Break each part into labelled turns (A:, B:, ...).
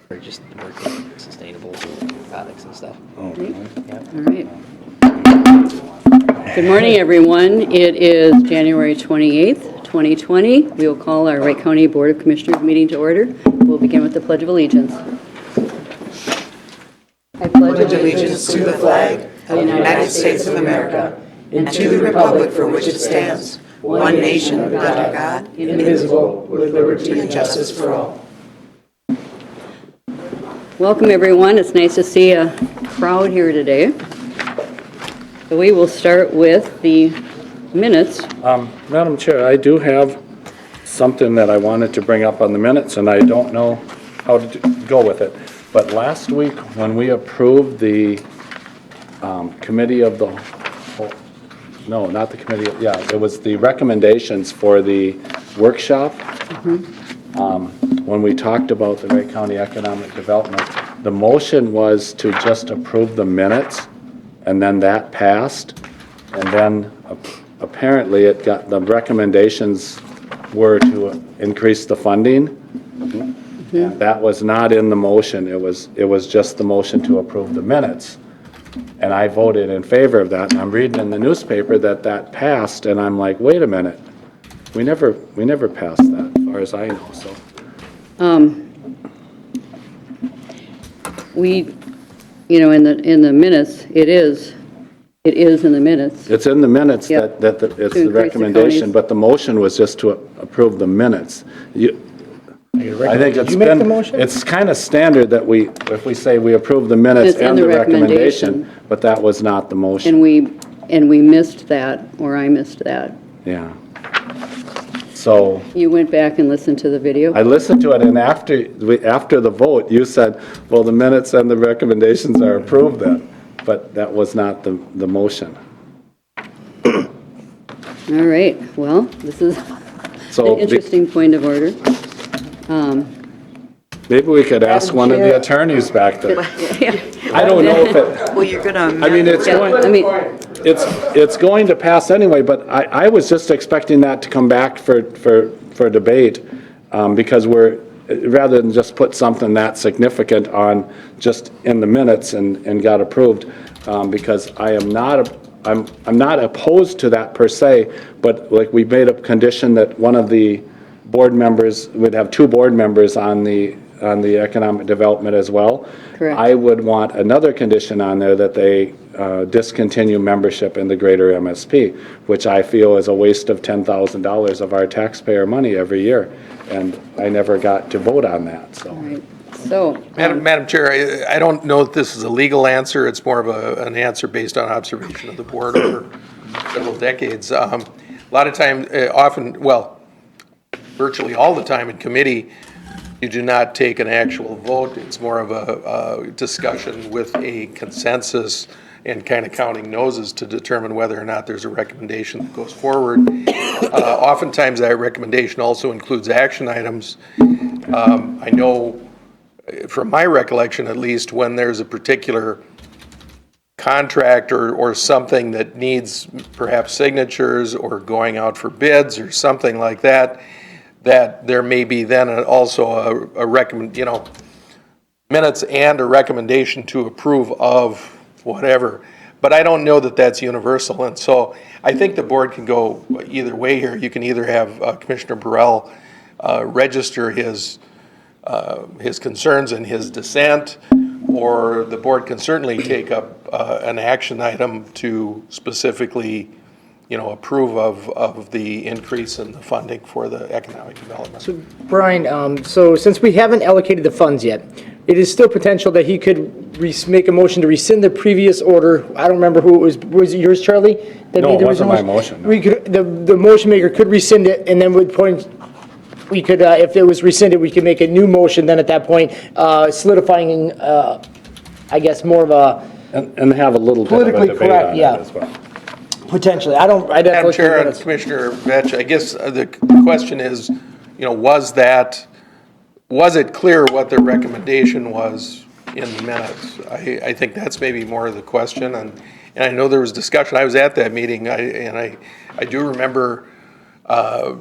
A: for just working sustainable products and stuff.
B: Oh, really?
A: Yeah.
C: All right. Good morning, everyone. It is January 28th, 2020. We will call our Wright County Board of Commissioners meeting to order. We'll begin with the Pledge of Allegiance. I
D: pledge allegiance to the flag of the United States of America and to the republic for which it stands, one nation under God, indivisible, with liberty and justice for all.
C: Welcome, everyone. It's nice to see a crowd here today. So we will start with the minutes.
B: Madam Chair, I do have something that I wanted to bring up on the minutes, and I don't know how to go with it. But last week, when we approved the committee of the whole, no, not the committee, yeah, it was the recommendations for the workshop. When we talked about the Wright County Economic Development, the motion was to just approve the minutes, and then that passed. And then apparently it got, the recommendations were to increase the funding. That was not in the motion. It was just the motion to approve the minutes. And I voted in favor of that. And I'm reading in the newspaper that that passed, and I'm like, wait a minute. We never passed that, as far as I know, so.
C: We, you know, in the minutes, it is in the minutes.
B: It's in the minutes
C: Yep.
B: that it's
C: To
B: the
C: increase the
B: recommendation,
C: counties.
B: but the motion was just to approve the minutes. I think it's
E: you make
B: been,
E: the motion?
B: it's kind of standard that if we say we approve the minutes
C: It's in
B: and
C: the
B: the recommendation,
C: recommendation.
B: but that was not the motion.
C: And we missed that, or I missed that.
B: Yeah. So
C: You went back and listened to the video?
B: I listened to it, and after the vote, you said, well, the minutes and the recommendations are approved then, but that was not the motion.
C: All right, well, this is
B: So
C: an interesting point of order.
B: maybe we could ask one of the attorneys back there. I don't know if it,
D: Well, you're gonna.
B: I mean, it's going,
C: I mean,
B: it's going to pass anyway, but I was just expecting that to come back for debate, because rather than just put something that significant on just in the minutes and got approved, because I'm not opposed to that per se, but like we made a condition that one of the board members would have two board members on the economic development as well.
C: Correct.
B: I would want another condition on there that they discontinue membership in the greater MSP, which I feel is a waste of $10,000 of our taxpayer money every year. And I never got to vote on that, so.
C: right. So,
F: Madam Chair, I don't know if this is a legal answer. It's more of an answer based on observation of the board over several decades. A lot of times, virtually all the time in committee, you do not take an actual vote. It's more of a discussion with a consensus and kind of counting noses to determine whether or not there's a recommendation that goes forward. Oftentimes that recommendation also includes action items. I know from my recollection at least, when there's a particular contract or something that needs perhaps signatures or going out for bids or something like that, that there may be then also a minutes and a recommendation to approve of whatever. But I don't know that that's universal, and so I think the board can go either way here. You can either have Commissioner Burrell register his concerns and his dissent, or the board can certainly take up an action item to specifically, approve of the increase in the funding for the economic development.
E: So, Brian, so since we haven't allocated the funds yet, it is still potential that he could make a motion to rescind the previous order. I don't remember who it was. Was it yours, Charlie? That
B: No,
E: made
B: it
E: the
B: wasn't
E: original
B: my motion, no.
E: We could, the motion maker could rescind it, and then we could, if it was rescinded, we could make a new motion then at that point, solidifying, I guess, more of a,
B: And have a little bit of a
E: Politically
B: debate
E: correct,
B: on
E: yeah.
B: it as well.
E: potentially. I'd have to
F: Madam
E: look
F: Chair
E: at
F: and
E: it.
F: Commissioner Vetch, I guess the question is, was it clear what the recommendation was in the minutes? I think that's maybe more of the question, and I know there was discussion. I was at that meeting, and I do remember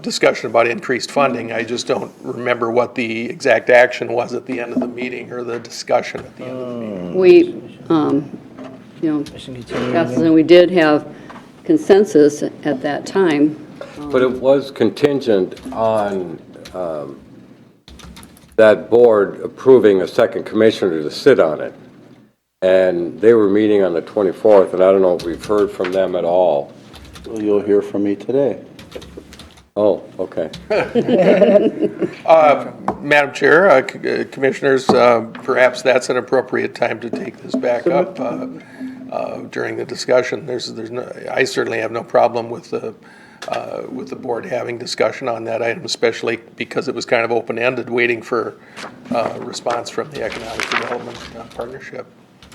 F: discussion about increased funding. I just don't remember what the exact action was at the end of the meeting or the discussion at the end of the meeting.
C: We, passes, and we did have consensus at that time.
G: But it was contingent on that board approving a second commissioner to sit on it. And they were meeting on the 24th, and I don't know if we've heard from them at all.
H: Well, you'll hear from me today.
G: Oh, okay.
F: Madam Chair, Commissioners, perhaps that's an appropriate time to take this back up during the discussion. I certainly have no problem with the board having discussion on that item, especially because it was kind of open-ended, waiting for a response from the Economic Development Partnership.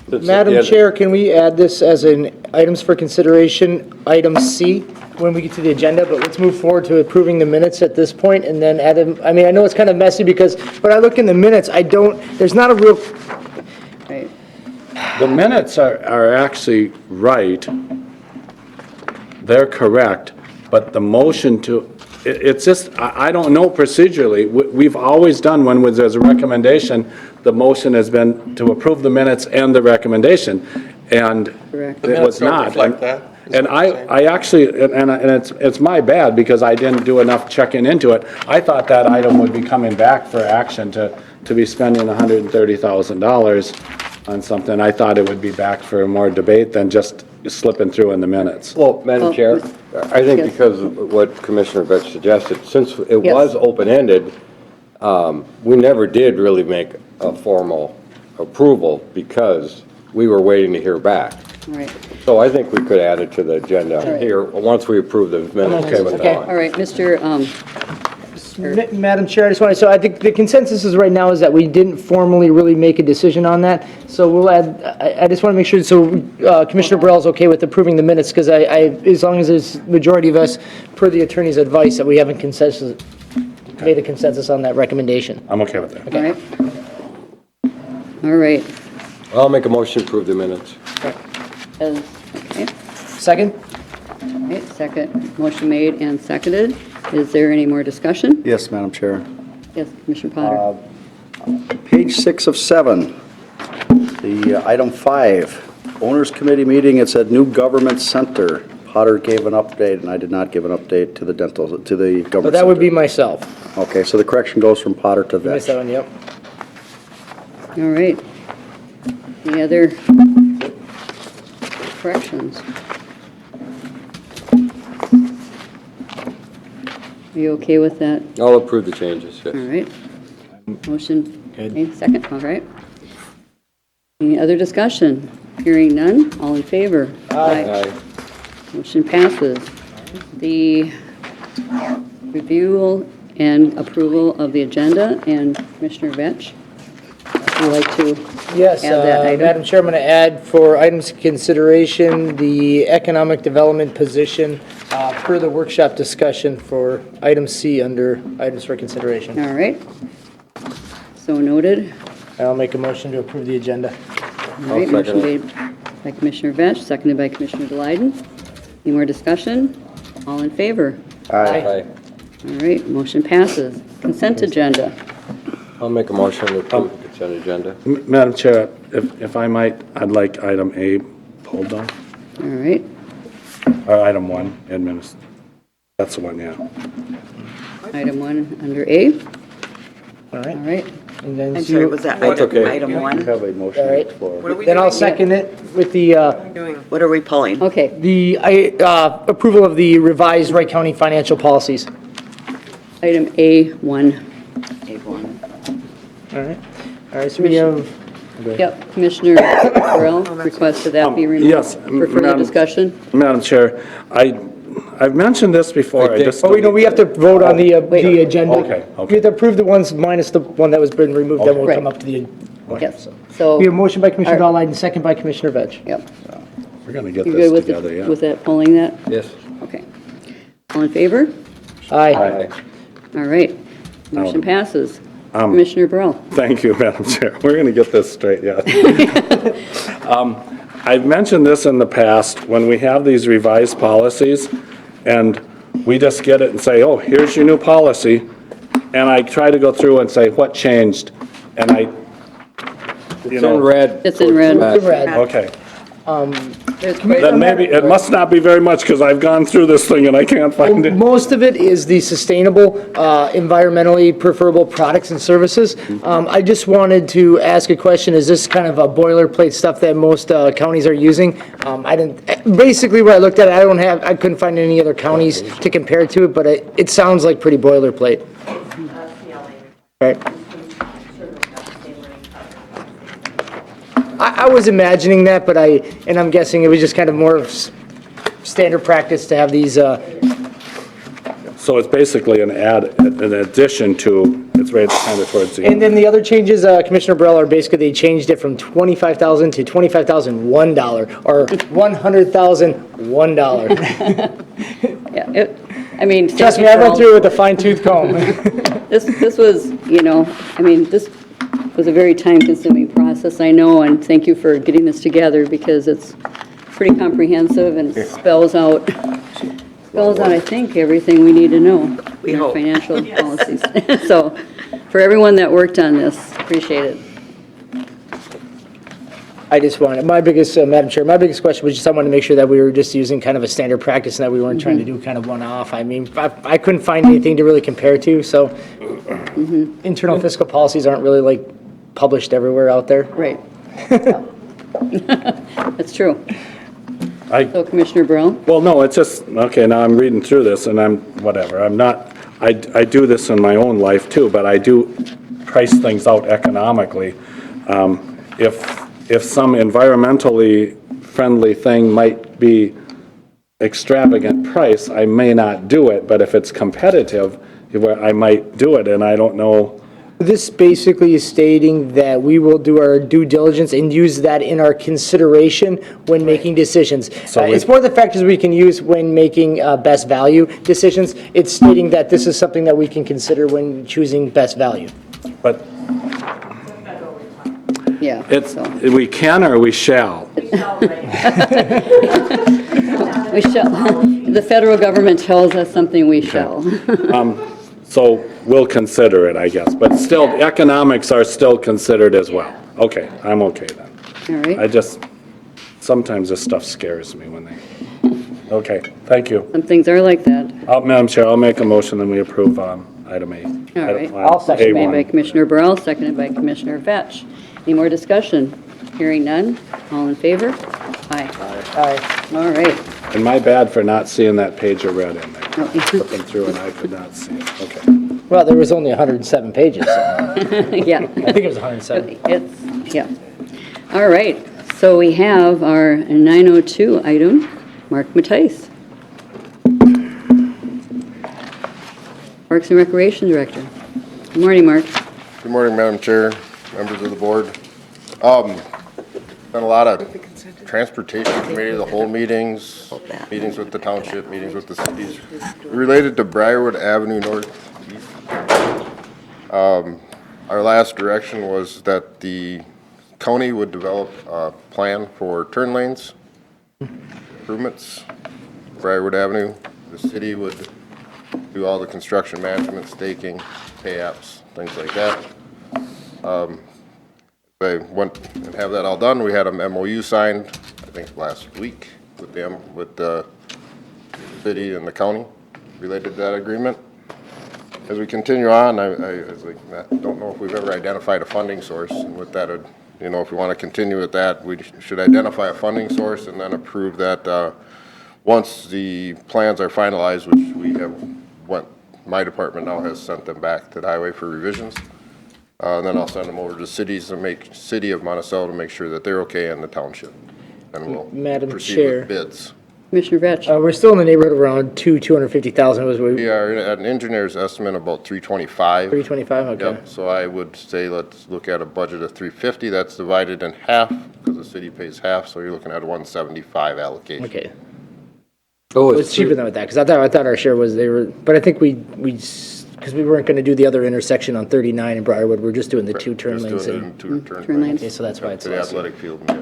E: Madam Chair, can we add this as an items for consideration, item C, when we get to the agenda? But let's move forward to approving the minutes at this point, and then add them. I mean, I know it's kind of messy because when I look in the minutes, there's not a real,
C: Right.
B: The minutes are actually right. They're correct, but the motion it's just, I don't know procedurally. We've always done when there's a recommendation, the motion has been to approve the minutes and the recommendation, and
C: Correct.
B: it was not.
F: Reflect that, is
B: And
F: what you're saying.
B: I actually, and it's my bad because I didn't do enough checking into it. I thought that item would be coming back for action to be spending $130,000 on something. I thought it would be back for more debate than just slipping through in the minutes.
G: Well, Madam
C: Well,
G: Chair, I think
C: yes.
G: because of what Commissioner Vetch suggested, since it
C: Yes.
G: was open-ended, we never did really make a formal approval because we were waiting to hear back.
C: Right.
G: So I think we could add it to the agenda
C: right.
G: here, once we approve the minutes.
B: okay with
E: that.
C: All right, Mr.,
E: Madam Chair, I just want to, so I think the consensus is right now is that we didn't formally really make a decision on that. So we'll add, I just want to make sure, so Commissioner Burrell's okay with approving the minutes, because as long as there's majority of us, per the attorney's advice, that we haven't made a consensus on that recommendation.
B: I'm okay with that.
C: all right. All right.
G: I'll make a motion to approve the minutes.
C: Okay.
E: Second?
C: All right, second, motion made and seconded. Is there any more discussion?
H: Yes, Madam Chair.
C: Yes, Commissioner Potter.
H: Page 6 of 7, the item 5, Owners Committee meeting, it said New Government Center. Potter gave an update, and I did not give an update to the government
E: So that would be
H: center.
E: myself.
H: Okay, so the correction goes from Potter to
E: Missed that
H: Vetch.
E: one, yep.
C: All right. Any other corrections? Are you okay with that?
G: I'll approve the changes, yes.
C: All right. Motion made, second, all right. Any other discussion? Hearing none, all in favor?
G: Aye.
C: Motion passes. The review and approval of the agenda, and Commissioner Vetch, would you like to
E: Yes,
C: add that item?
E: Madam Chair, I'm going to add for items of consideration, the economic development position per the workshop discussion for item C under items for consideration.
C: All right. So noted.
E: I'll make a motion to approve the agenda.
C: All right,
G: I'll
C: motion
G: second
C: made by Commissioner Vetch, seconded by Commissioner Delyden. Any more discussion? All in favor?
G: Aye.
C: All right, motion passes. Consent agenda.
G: I'll make a motion to approve the consent agenda.
B: Madam Chair, if I might, I'd like item A pulled down,
C: All right.
B: or item 1, that's the one, yeah.
C: Item 1 under A.
E: All
C: All
E: right.
C: right.
E: And then
D: I'm sorry,
E: you-
D: was that
G: That's okay.
D: item
H: You
D: 1?
H: have a motion
E: All
H: on
E: right.
H: the floor.
E: Then I'll second it with the
D: What are we pulling?
C: Okay.
E: approval of the revised Wright County financial policies.
C: Item A1.
D: A1.
E: All right. All right, so we have,
C: Yep, Commissioner Burrell requested that be removed.
B: yes,
C: For further
B: Madam-
C: discussion?
B: Madam Chair, I've mentioned this before, I just.
E: oh, we have to vote on the agenda.
B: Okay, okay.
E: We have to approve the ones minus the one that was been removed, then we'll
C: Okay.
E: come up to the.
C: Yes. So,
E: We have a motion by Commissioner
C: All
E: Dowling, second by Commissioner Vetch.
C: yep.
B: We're going to get
C: You
B: this
C: good with
B: together, yeah.
C: with that, pulling that?
G: Yes.
C: Okay. All in favor?
E: Aye.
C: All right. Motion passes.
B: Um,
C: Commissioner Burrell.
B: Thank you, Madam Chair. We're going to get this straight, yeah. I've mentioned this in the past, when we have these revised policies, and we just get it and say, oh, here's your new policy. And I try to go through and say, what changed? And I,
G: It's in red.
C: It's in red.
E: Red.
B: okay.
C: There's quite
B: Then maybe, it must not be very much because I've gone through this thing and I can't find it.
E: Most of it is the sustainable, environmentally preferable products and services. I just wanted to ask a question. Is this kind of a boilerplate stuff that most counties are using? I didn't, basically where I looked at it, I couldn't find any other counties to compare to it, but it sounds like pretty boilerplate. Right. I was imagining that, but I'm guessing it was just kind of more of standard practice to have these,
B: So it's basically an addition to, it's right kind of towards the
E: and
B: end.
E: then the other changes, Commissioner Burrell, are basically they changed it from $25,000 to $25,001, or $100,001.
C: Yeah, I mean.
E: Trust me, I went through it with a fine-tooth comb.
C: This was, this was a very time-consuming process, I know, and thank you for getting this together because it's pretty comprehensive and spells out, I think, everything we need to know.
D: We
C: in our
D: hope.
C: financial policies. So, for everyone that worked on this, appreciate it.
E: I just wanted, Madam Chair, my biggest question was just I wanted to make sure that we were just using kind of a standard practice and that we weren't trying to do kind of one-off. I mean, I couldn't find anything to really compare to, so internal fiscal policies aren't really like published everywhere out there.
C: Right. That's true.
B: I,
C: So, Commissioner Burrell?
B: well, no, it's just, okay, now I'm reading through this and I'm not, I do this in my own life too, but I do price things out economically. If some environmentally friendly thing might be extravagant price, I may not do it, but if it's competitive, I might do it, and I don't know.
E: This basically is stating that we will do our due diligence and use that in our consideration when making decisions.
B: So
E: It's more the factors we can use when making best value decisions. It's stating that this is something that we can consider when choosing best value.
B: But
C: Yeah.
B: it's,
C: so.
B: we can or we shall?
C: We shall, the federal government tells us something, we shall.
B: So we'll consider it, I guess, but still, economics are still considered as well. Okay, I'm okay then.
C: All right.
B: I just, sometimes this stuff scares me when they, okay, thank you.
C: Some things are like that.
B: Madam Chair, I'll make a motion and we approve item A.
C: All right.
E: I'll second.
C: Made by
B: A1.
C: Commissioner Burrell, seconded by Commissioner Fetch. Any more discussion? Hearing none. All in favor? Aye.
E: Aye.
C: All right.
B: And my bad for not seeing that page of red in there.
C: Oh,
B: Flipping through and I could not see it, okay.
E: Well, there was only 107 pages, so
C: Yeah.
E: I think it was 107.
C: It's, yeah. All right. So we have our 902 item, Mark Mattice. Parks and Recreation Director. Good morning, Mark.
I: Good morning, Madam Chair, members of the board. Been a lot of transportation committee, the whole meetings with the township, meetings with the cities, related to Briarwood Avenue Northeast. Our last direction was that the county would develop a plan for turn lanes, improvements, Briarwood Avenue. The city would do all the construction management, staking, pay apps, things like that. They went and have that all done. We had an MOU signed, I think last week, with the city and the county related to that agreement. As we continue on, I was like, I don't know if we've ever identified a funding source, and with that, you know, if we want to continue with that, we should identify a funding source and then approve that once the plans are finalized, which we have, my department now has sent them back to the highway for revisions. And then I'll send them over to cities and city of Monticello to make sure that they're okay in the township. And we'll
E: Madam
I: proceed
E: Chair.
I: with bids.
C: Commissioner Vetch.
E: We're still in the neighborhood of around 250,000 was we,
I: We are at an engineer's estimate about 325.
E: 325, okay.
I: Yep, so I would say let's look at a budget of 350. That's divided in half because the city pays half, so you're looking at a 175 allocation.
E: Okay.
G: Oh,
E: It was cheaper than that, because I thought our share was, but I think because we weren't going to do the other intersection on 39 in Briarwood, we're just doing the two turn
I: Just
E: lanes.
I: doing
E: in-
I: the two turn
C: Turn
I: lanes.
C: lanes.
E: Okay, so that's why it's
I: To the
E: less.
I: athletic field. Yeah.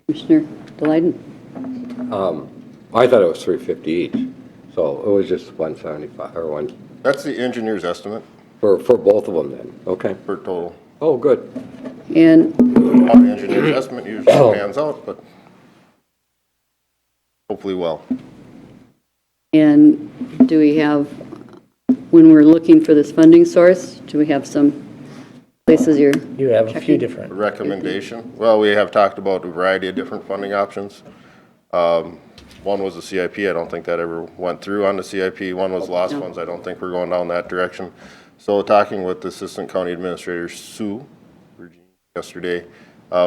C: Commissioner Delyden.
G: I thought it was 350 each, So it was just 175, or one,
I: That's the engineer's estimate
G: for both of them then, okay.
I: for total.
G: Oh, good.
C: And,
I: How the engineer's estimate usually pans out, but hopefully well.
C: and do we have, when we're looking for this funding source, do we have some places you're
E: You have a few
C: checking?
E: different.
I: Recommendation, well, we have talked about a variety of different funding options. One was the CIP, I don't think that ever went through on the CIP. One was lost funds, I don't think we're going down that direction. So talking with Assistant County Administrator Sue Virginia yesterday,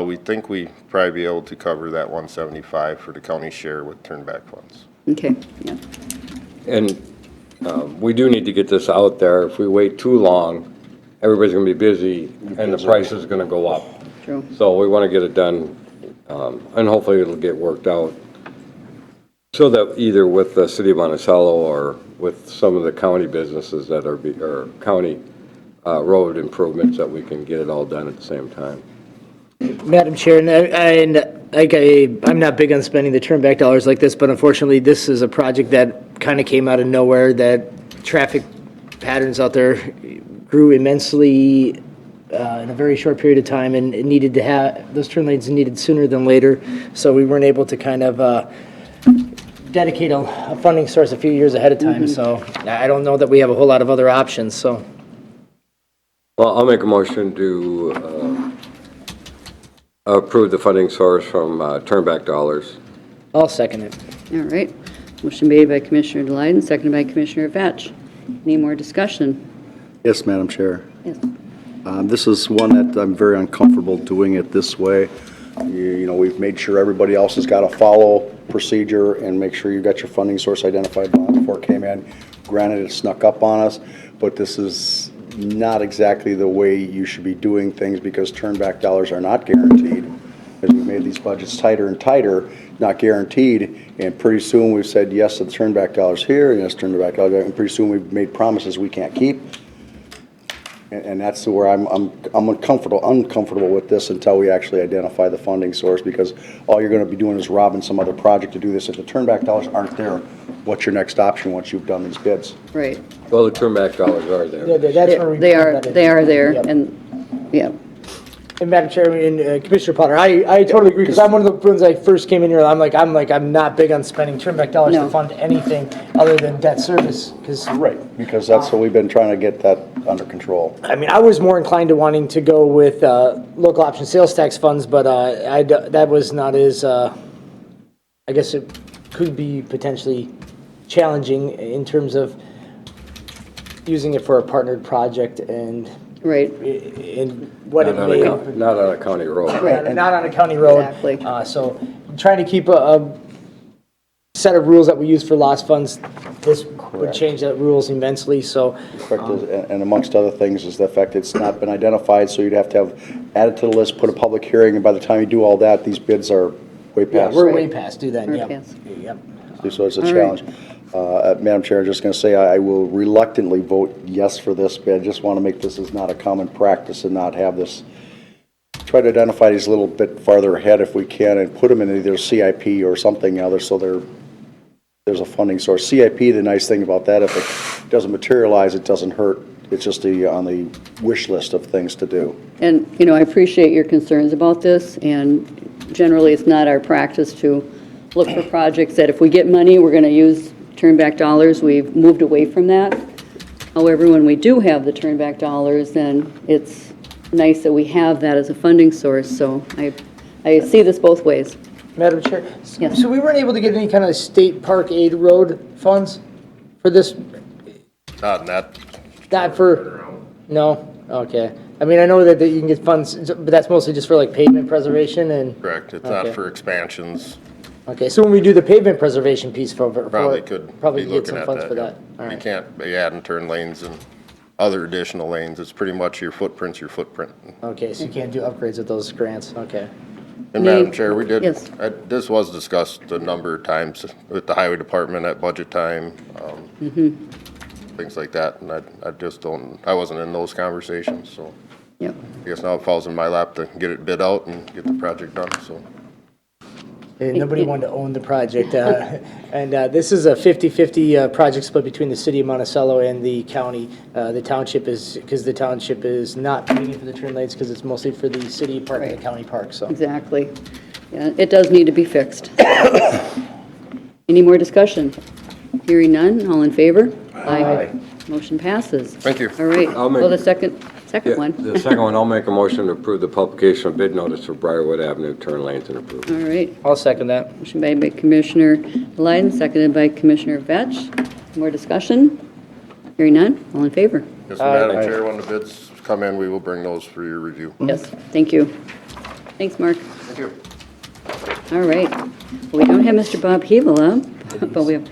I: we think we probably be able to cover that 175 for the county share with turnback funds.
C: Okay, yeah.
G: And we do need to get this out there. If we wait too long, everybody's gonna be busy and the price is gonna go up.
C: True.
G: So we wanna get it done, and hopefully it'll get worked out. So that either with the city of Monticello or with some of the county businesses that are, or county road improvements, that we can get it all done at the same time.
E: Madam Chair, I'm not big on spending the turnback dollars like this, but unfortunately, this is a project that kind of came out of nowhere, that traffic patterns out there grew immensely in a very short period of time, and it needed to have, those turn lanes needed sooner than later, so we weren't able to kind of dedicate a funding source a few years ahead of time, so I don't know that we have a whole lot of other options, so.
G: Well, I'll make a motion to approve the funding source from turnback dollars.
E: I'll second it.
C: All right. Motion made by Commissioner Delight, seconded by Commissioner Vetch. Any more discussion?
H: Yes, Madam Chair.
C: Yes.
H: This is one that I'm very uncomfortable doing it this way. You know, we've made sure everybody else has got to follow procedure and make sure you've got your funding source identified before it came in. Granted, it snuck up on us, but this is not exactly the way you should be doing things, because turnback dollars are not guaranteed. As we've made these budgets tighter and tighter, not guaranteed, and pretty soon we've said yes to the turnback dollars here, and yes, turnback dollars there, and pretty soon we've made promises we can't keep. And that's where I'm uncomfortable with this until we actually identify the funding source, because all you're going to be doing is robbing some other project to do this. If the turnback dollars aren't there, what's your next option once you've done these bids?
C: Right.
G: Well, the turnback dollars are there.
E: That's where we.
C: They are there,
E: Yep.
C: and, yeah.
E: And Madam Chair, and Commissioner Potter, I totally agree, because I'm one of the ones, I first came in here, I'm not big on spending turnback dollars to
C: No.
E: fund anything other than debt service, because,
H: Right, because that's what we've been trying to get that under control.
E: I mean, I was more inclined to wanting to go with local option sales tax funds, but that was not as, I guess it could be potentially challenging in terms of using it for a partnered project and
C: Right.
E: what it may.
G: Not on a county road.
C: Right.
E: Not on a county road.
C: Exactly.
E: So trying to keep a set of rules that we use for lost funds, this would change the rules immensely, so.
H: Correct, and amongst other things is the fact it's not been identified, so you'd have to have added to the list, put a public hearing, and by the time you do all that, these bids are way
E: Yeah,
H: past.
E: we're way past due then,
C: We're
E: yep.
C: past.
E: Yep.
H: So it's a
C: All right.
H: challenge. Madam Chair, I'm just going to say I will reluctantly vote yes for this, but I just want to make this as not a common practice and not have this. Try to identify these a little bit farther ahead if we can and put them in either CIP or something other, so there's a funding source. CIP, the nice thing about that, if it doesn't materialize, it doesn't hurt. It's just on the wish list of things to do.
C: And, I appreciate your concerns about this, and generally, it's not our practice to look for projects that if we get money, we're going to use turnback dollars. We've moved away from that. However, when we do have the turnback dollars, then it's nice that we have that as a funding source, so I see this both ways.
E: Madam Chair,
C: Yes.
E: so we weren't able to get any kind of state park aid road funds for this,
I: Not in that.
E: not for, no? Okay. I mean, I know that you can get funds, but that's mostly just for like pavement preservation and,
I: Correct, it's not
E: Okay.
I: for expansions.
E: okay, so when we do the pavement preservation piece
I: Probably could
E: probably
I: be
E: get
I: looking
E: some
I: at
E: funds
I: that.
E: for
I: yeah.
E: that. All
I: You
E: right.
I: can't be adding turn lanes and other additional lanes. It's pretty much your footprint's your footprint.
E: Okay, so you can't do upgrades with those grants, okay.
I: And
C: May-
I: Madam Chair, we did,
C: Yes.
I: this was discussed a number of times with the highway department at budget time, things like that, and I just don't, I wasn't in those conversations, so
C: Yep.
I: I guess now it falls in my lap to get it bid out and get the project done, so.
E: Nobody wanted to own the project. And this is a 50/50 project split between the city of Monticello and the county. The township is not paying for the turn lanes because it's mostly for the city park and the county park, so.
C: Exactly. Yeah, it does need to be fixed. Any more discussion? Hearing none, all in favor? Aye. Motion passes.
I: Thank you.
C: All right.
G: I'll make-
C: Well, the second
G: Yeah,
C: one.
G: the second one, I'll make a motion to approve the publication of bid notice for Briarwood Avenue turn lanes and approve.
C: All right.
E: I'll second that.
C: Motion by Commissioner Leiden, seconded by Commissioner Vetch. More discussion? Hearing none, all in favor?
I: Yes, Madam Chair, when the bids come in, we will bring those for your review.
C: Yes, thank you. Thanks, Mark.
I: Thank you.
C: All right. Well, we don't have Mr. Bob Hebel up, but we have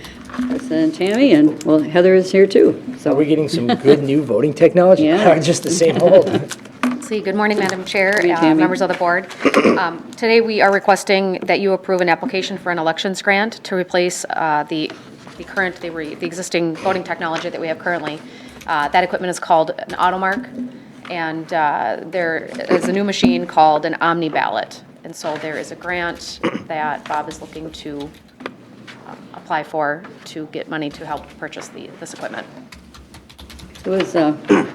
C: President Tammy, and, well, Heather is here too,
E: Are
C: so.
E: we getting some good new voting technology?
C: Yeah.
E: Or just the same old?
J: See, good morning, Madam Chair,
C: Morning, Tammy.
J: members of the board. Today, we are requesting that you approve an application for an elections grant to replace the existing voting technology that we have currently. That equipment is called an AutoMark, and there is a new machine called an Omni Ballot. And so there is a grant that Bob is looking to apply for to get money to help purchase this equipment.
C: It was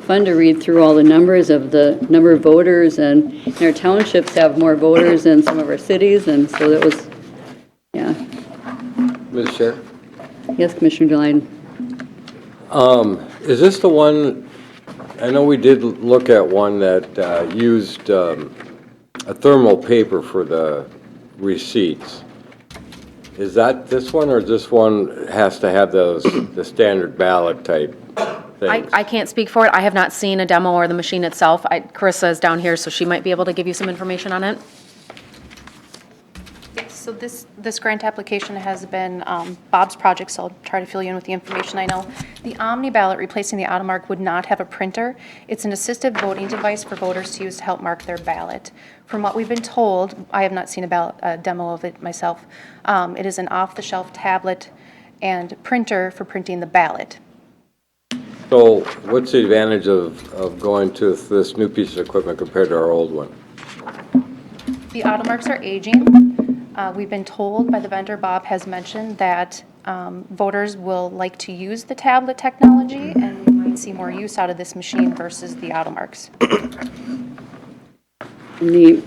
C: fun to read through all the numbers of the number of voters, and our townships have more voters than some of our cities, and so that was, yeah.
G: Ms. Chair?
C: Yes, Commissioner Deline.
G: Is this the one, I know we did look at one that used a thermal paper for the receipts. Is that this one, or this one has to have the standard ballot type things?
J: I can't speak for it. I have not seen a demo or the machine itself. Carissa is down here, so she might be able to give you some information on it.
K: Yes, so this grant application has been Bob's project, so I'll try to fill you in with the information I know. The Omni Ballot replacing the AutoMark would not have a printer. It's an assistive voting device for voters to use to help mark their ballot. From what we've been told, I have not seen a demo of it myself, it is an off-the-shelf tablet and printer for printing the ballot.
G: So what's the advantage of going to this new piece of equipment compared to our old one?
K: The AutoMarks are aging. We've been told by the vendor, Bob has mentioned, that voters will like to use the tablet technology, and we might see more use out of this machine versus the AutoMarks.
C: And the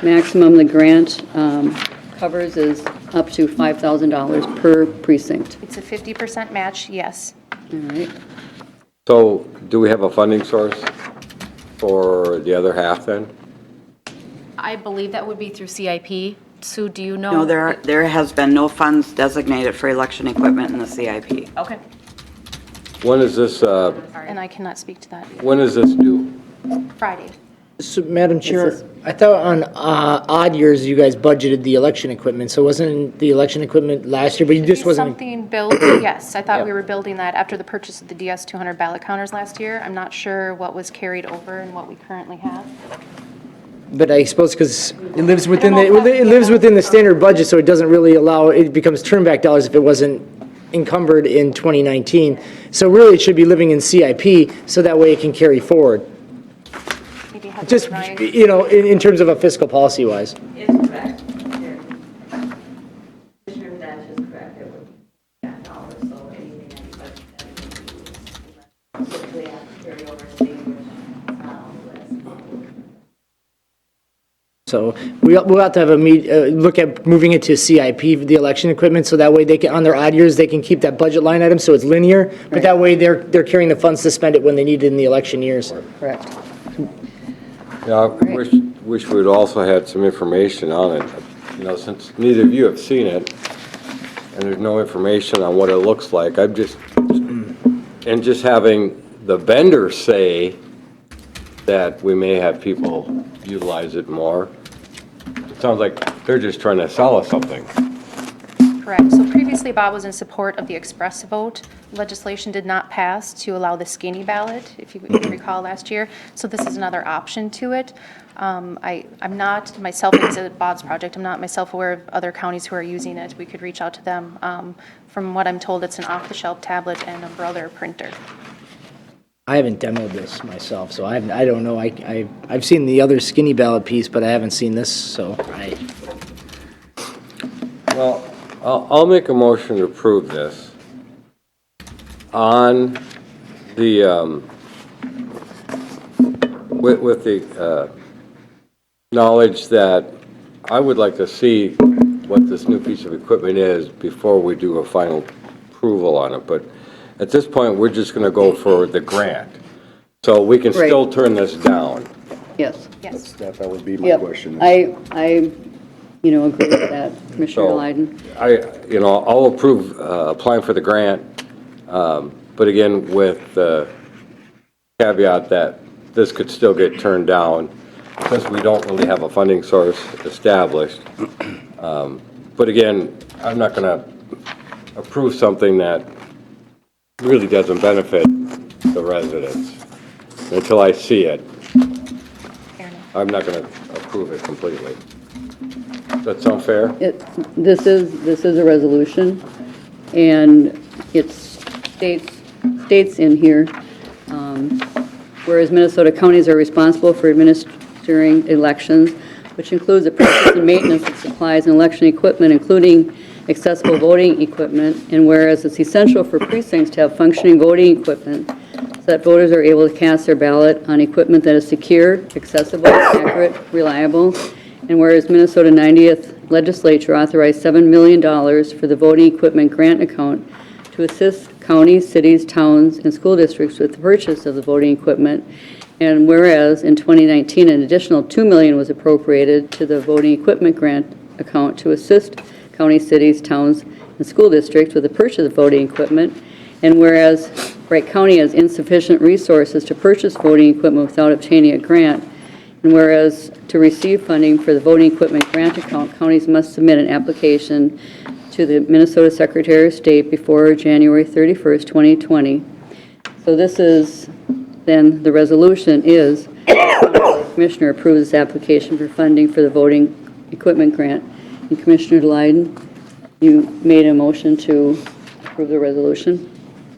C: maximum the grant covers is up to $5,000 per precinct.
K: It's a 50% match, yes.
C: All right.
G: So do we have a funding source for the other half then?
J: I believe that would be through CIP. Sue, do you know?
D: No, there has been no funds designated for election equipment in the CIP.
J: Okay.
G: When is this,
K: And I cannot speak to that.
G: when is this due?
K: Friday.
E: So, Madam Chair,
C: is-
E: I thought on odd years you guys budgeted the election equipment, so wasn't the election equipment last year, but you just
K: Be
E: wasn't.
K: something built, yes, I thought we were building that after the purchase of the DS 200 ballot counters last year. I'm not sure what was carried over and what we currently have.
E: But I suppose because it lives within
K: know if
E: it lives within the standard budget, so it doesn't really allow, it becomes turnback dollars if it wasn't encumbered in 2019. So really, it should be living in CIP, so that way it can carry forward.
K: Maybe have
E: Just,
K: Ryan-
E: you know, in terms of a fiscal policy wise.
L: It's correct. Commissioner Dash is correct. It would be that dollar, so anything that you budget, that would be typically have to carry over state,
E: So we'll have to have look at moving it to CIP, the election equipment, so that way they can, on their odd years, they can keep that budget line item, so it's linear. But that way they're carrying the funds to spend it when they need it in the election years.
C: Correct.
G: Yeah, I wish we'd also had some information on it. You know, since neither of you have seen it, and there's no information on what it looks like, and just having the vendor say that we may have people utilize it more. It sounds like they're just trying to sell us something.
K: Correct. So previously, Bob was in support of the express vote. Legislation did not pass to allow the skinny ballot, if you recall last year. So this is another option to it. I'm not myself, it's Bob's project, I'm not myself aware of other counties who are using it. We could reach out to them. From what I'm told, it's an off-the-shelf tablet and a brother printer.
E: I haven't demoed this myself, so I don't know. I've seen the other skinny ballot piece, but I haven't seen this, so
G: I'll make a motion to approve this on the, with the knowledge that I would like to see what this new piece of equipment is before we do a final approval on it. But at this point, we're just going to go for the grant. So we can still turn this down.
C: Yes.
K: Yes.
H: That would be my
C: Yep.
H: question.
C: I agree with that, Commissioner
G: So,
C: Leiden.
G: I'll approve applying for the grant, but again, with the caveat that this could still get turned down since we don't really have a funding source established. But again, I'm not going to approve something that really doesn't benefit the residents until I see it. I'm not going to approve it completely. Does that sound fair?
C: This is a resolution, and it states in here, whereas Minnesota counties are responsible for administering elections, which includes the purchase and maintenance of supplies and election equipment, including accessible voting equipment, and whereas it's essential for precincts to have functioning voting equipment so that voters are able to cast their ballot on equipment that is secure, accessible, accurate, reliable, and whereas Minnesota 90th Legislature authorized $7 million for the voting equipment grant account to assist counties, cities, towns, and school districts with the purchase of the voting equipment, and whereas in 2019 an additional $2 million was appropriated to the voting equipment grant account to assist counties, cities, towns, and school districts with the purchase of voting equipment, and whereas Wright County has insufficient resources to purchase voting equipment without obtaining a grant, and whereas to receive funding for the voting equipment grant account, counties must submit an application to the Minnesota Secretary of State before January 31st, 2020. So this is, then the resolution is, the Commissioner approves this application for funding for the voting equipment grant. And Commissioner Leiden, you made a motion to approve the resolution?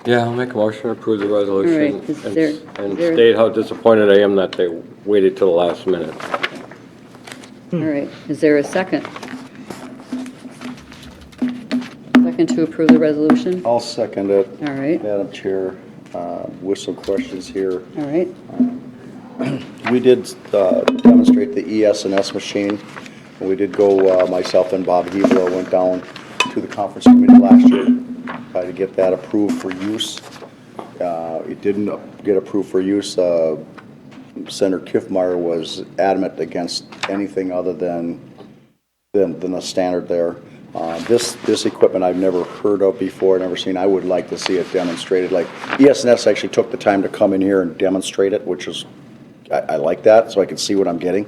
G: Yeah, I'll make a motion to approve the resolution.
C: All right. Is there-
G: And
C: is there-
G: state how disappointed I am that they waited till the last minute.
C: All right, is there a second? Second to approve the resolution?
H: I'll second it.
C: All right,
H: Madam Chair, with some questions here.
C: all right.
H: We did demonstrate the ES&S machine. We did go, myself and Bob Hebler went down to the conference committee last year, try to get that approved for use. It didn't get approved for use. Senator Kiffmeyer was adamant against anything other than the standard there. This equipment I've never heard of before, never seen. I would like to see it demonstrated. Like ES&S actually took the time to come in here and demonstrate it, which is, I like that, so I can see what I'm getting.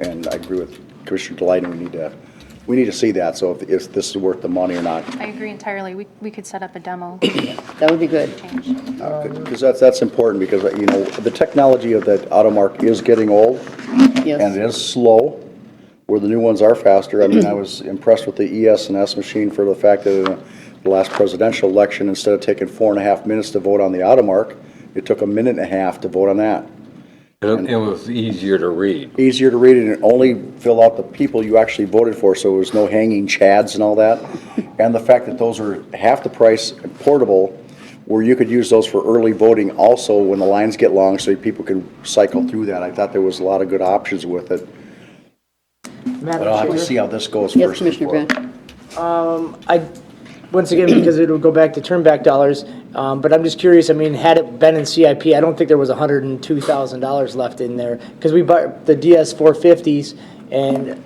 H: And I agree with Commissioner Leiden, we need to see that, so if this is worth the money or not.
K: I agree entirely. We could set up a demo.
C: That would be good.
H: Because that's important, because, the technology of that Automark is getting old, and
C: Yes,
H: it is slow, where the new ones are faster. I mean, I was impressed with the ES&S machine for the fact that in the last presidential election, instead of taking 4.5 minutes to vote on the Automark, it took 1.5 minutes to vote on that.
G: It was easier to read.
H: Easier to read, and it only fill out the people you actually voted for, so there was no hanging chads and all that. And the fact that those are half the price and portable, where you could use those for early voting also when the lines get long, so people can cycle through that. I thought there was a lot of good options with it. But I'll have to see how this goes
C: yes,
H: first.
C: Commissioner
H: before-
C: Grant.
E: Once again, because it would go back to turn back dollars, but I'm just curious, I mean, had it been in CIP, I don't think there was $102,000 left in there, because we bought the DS 450s and,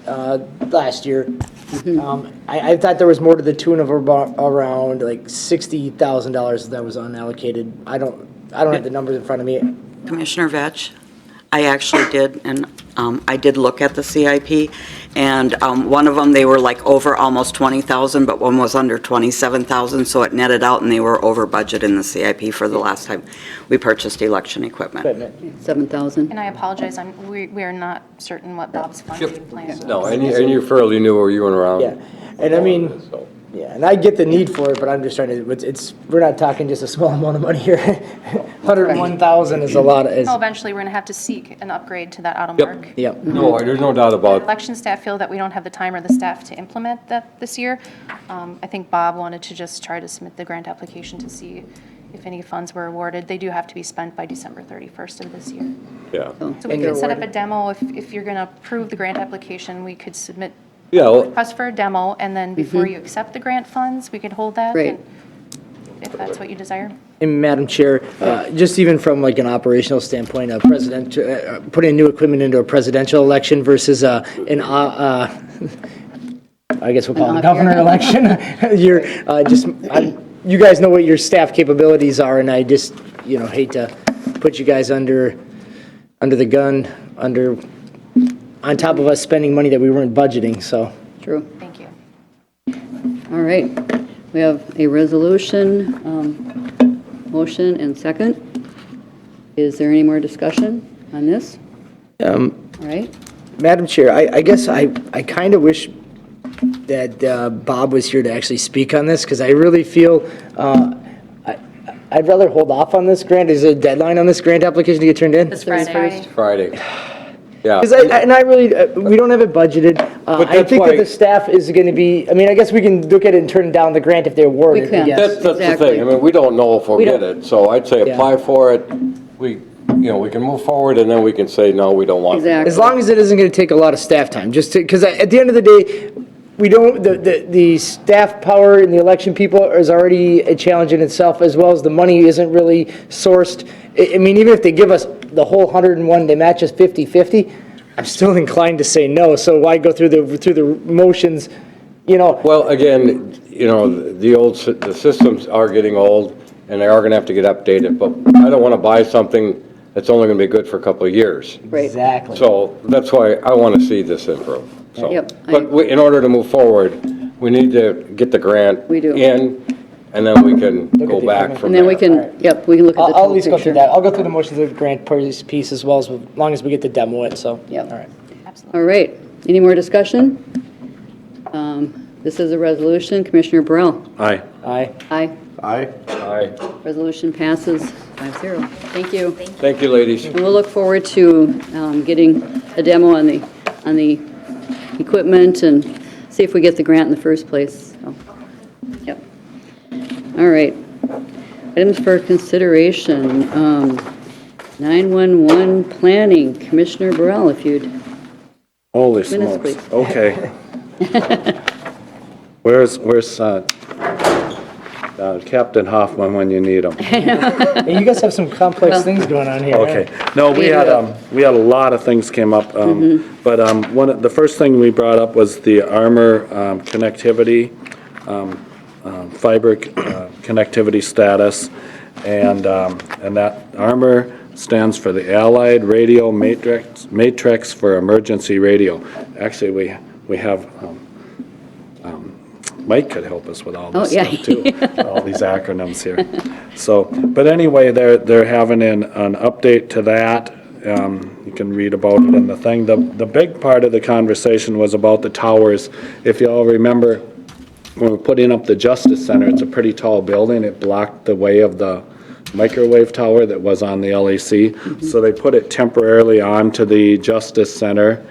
E: last year. I thought there was more to the tune of around like $60,000 that was unallocated. I don't have the numbers in front of me.
D: Commissioner Vetch, I actually did, and I did look at the CIP, and one of them, they were like over almost 20,000, but one was under 27,000, so it netted out, and they were over budget in the CIP for the last time we purchased election equipment.
C: 7,000.
K: And I apologize, we are not certain what Bob's funding plan is.
G: No, and you fairly knew where you went around.
E: Yeah, and I mean, Yeah, and I get the need for it, but I'm just trying to, we're not talking just a small amount of money here. 101,000 is a lot,
K: Eventually, we're going to have to seek an upgrade to that auto mark.
E: yep.
G: No, there's no doubt about,
K: Election staff feel that we don't have the time or the staff to implement that this year. I think Bob wanted to just try to submit the grant application to see if any funds were awarded. They do have to be spent by December 31st of this year.
G: yeah.
K: So we could set up a demo. If you're going to approve the grant application, we could submit
G: Yeah, well,
K: request for a demo, and then before you accept the grant funds, we could hold that.
C: Right.
K: and- If that's what you desire.
E: And Madam Chair, just even from like an operational standpoint, putting new equipment into a presidential election versus I guess we'll call it a governor election. You guys know what your staff capabilities are, and I just, hate to put you guys under the gun, on top of us spending money that we weren't budgeting, so.
C: True.
K: Thank you.
C: All right. We have a resolution, motion and second. Is there any more discussion on this? All right.
E: Madam Chair, I guess I kind of wish that Bob was here to actually speak on this, because I really feel I'd rather hold off on this grant. Is there a deadline on this grant application to get turned in?
J: This Friday.
G: Friday. Yeah.
E: Because I really, we don't have it budgeted. I
G: that's
E: think that
G: why-
E: the staff is going to be, I guess we can look at it and turn down the grant if they award it.
C: We can.
E: Yes.
G: That's the
C: Exactly.
G: thing. I mean, we don't know if we'll
C: We
G: get
C: don't-
G: it, so I'd say
E: Yeah.
G: apply for it. We can move forward, and then we can say, no, we don't want it.
C: Exactly.
E: As long as it isn't going to take a lot of staff time, because at the end of the day, we don't, the staff power in the election people is already a challenge in itself, as well as the money isn't really sourced. I mean, even if they give us the whole 101, they match us 50/50, I'm still inclined to say no, so why go through the motions,
G: Well, again, the systems are getting old, and they are going to have to get updated, but I don't want to buy something that's only going to be good for a couple of years.
C: Right.
E: Exactly.
G: So that's why I want to see this improved. So,
C: Yep,
G: but in order to move forward, we need to get the grant
C: We do.
G: in, and then we can go
E: the
G: back
E: equipment.
G: from
C: And then we
G: there.
C: can, yep, we can look at the
E: I'll at
C: total
E: least go through
C: picture.
E: that. I'll go through the motions of the grant piece as well, as long as we get the demo it, so.
C: Yep.
E: All right.
K: Absolutely.
C: All right. Any more discussion? This is a resolution. Commissioner Burrell?
B: Aye.
E: Aye.
C: Aye.
H: Aye.
G: Aye.
C: Resolution passes 5-0. Thank you.
G: Thank you, ladies.
C: And we'll look forward to getting a demo on the equipment and see if we get the grant in the first place. So, yep. All right. Items for consideration. 911 planning. Commissioner Burrell, if you'd.
B: Holy
C: Minutes,
B: smokes.
C: please.
B: Okay. Where's Captain Hoffman when you need him?
E: Hey, you guys have some complex things going on here.
B: Okay. No, we had a lot of things came up, but the first thing we brought up was the armor connectivity, fiber connectivity status, and that armor stands for the Allied Radio Matrix for Emergency Radio. Actually, we have Mike could help us with all this
C: Oh, yeah.
B: stuff too, all these acronyms here. So, but anyway, they're having an update to that. You can read about it in the thing. The big part of the conversation was about the towers. If you all remember, when we're putting up the Justice Center, it's a pretty tall building. It blocked the way of the microwave tower that was on the LAC. So they put it temporarily onto the Justice Center,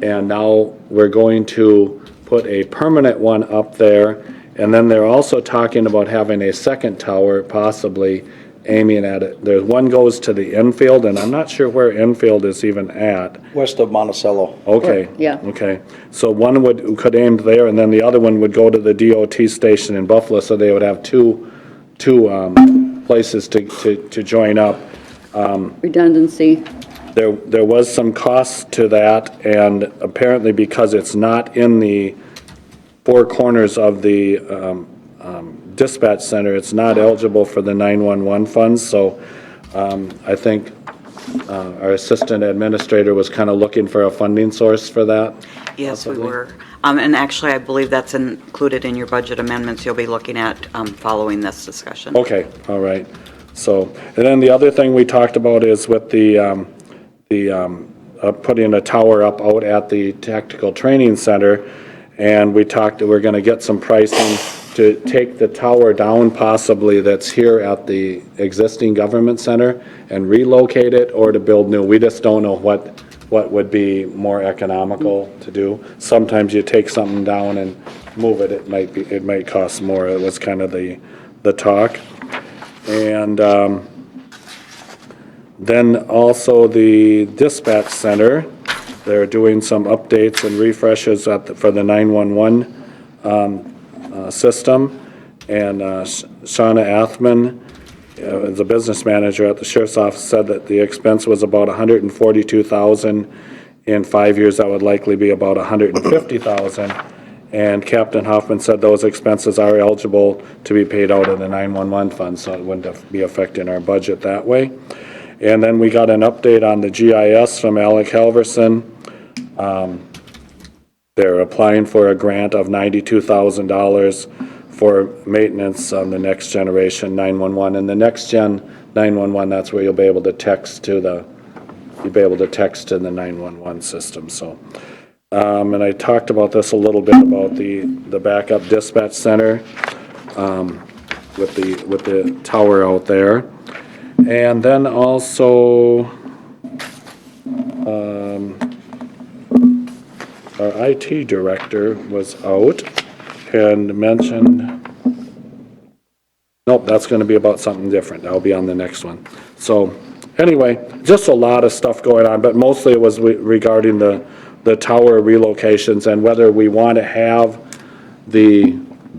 B: and now we're going to put a permanent one up there, and then they're also talking about having a second tower, possibly aiming at it. There's one goes to the infield, and I'm not sure where infield is even at.
H: West of Monticello.
B: Okay.
C: Yeah.
B: Okay. So one could aim there, and then the other one would go to the DOT station in Buffalo, so they would have two places to join up.
C: Redundancy.
B: There was some cost to that, and apparently because it's not in the four corners of the dispatch center, it's not eligible for the 911 funds, so I think our assistant administrator was kind of looking for a funding source for that.
D: Yes, we were. And actually, I believe that's included in your budget amendments you'll be looking at following this discussion.
B: Okay, all right. So, and then the other thing we talked about is with the putting a tower up out at the Tactical Training Center, And we're gonna get some pricing to take the tower down possibly that's here at the existing government center and relocate it or to build new. We just don't know what would be more economical to do. Sometimes you take something down and move it, it might cost more. It was kind of the talk. And then also the dispatch center, they're doing some updates and refreshes for the 911 system. And Shauna Athman, the business manager at the sheriff's office, said that the expense was about $142,000. In 5 years, that would likely be about $150,000. And Captain Hoffman said those expenses are eligible to be paid out of the 911 fund, so it wouldn't be affecting our budget that way. And then we got an update on the GIS from Alec Halverson. They're applying for a grant of $92,000 for maintenance on the next generation 911. And the next gen 911, that's where you'll be able to text to the 911 system. So, and I talked about this a little bit about the backup dispatch center with the tower out there. And then also, our IT director was out and mentioned, nope, that's gonna be about something different. That'll be on the next one. So, anyway, just a lot of stuff going on, but mostly it was regarding the tower relocations and whether we want to have the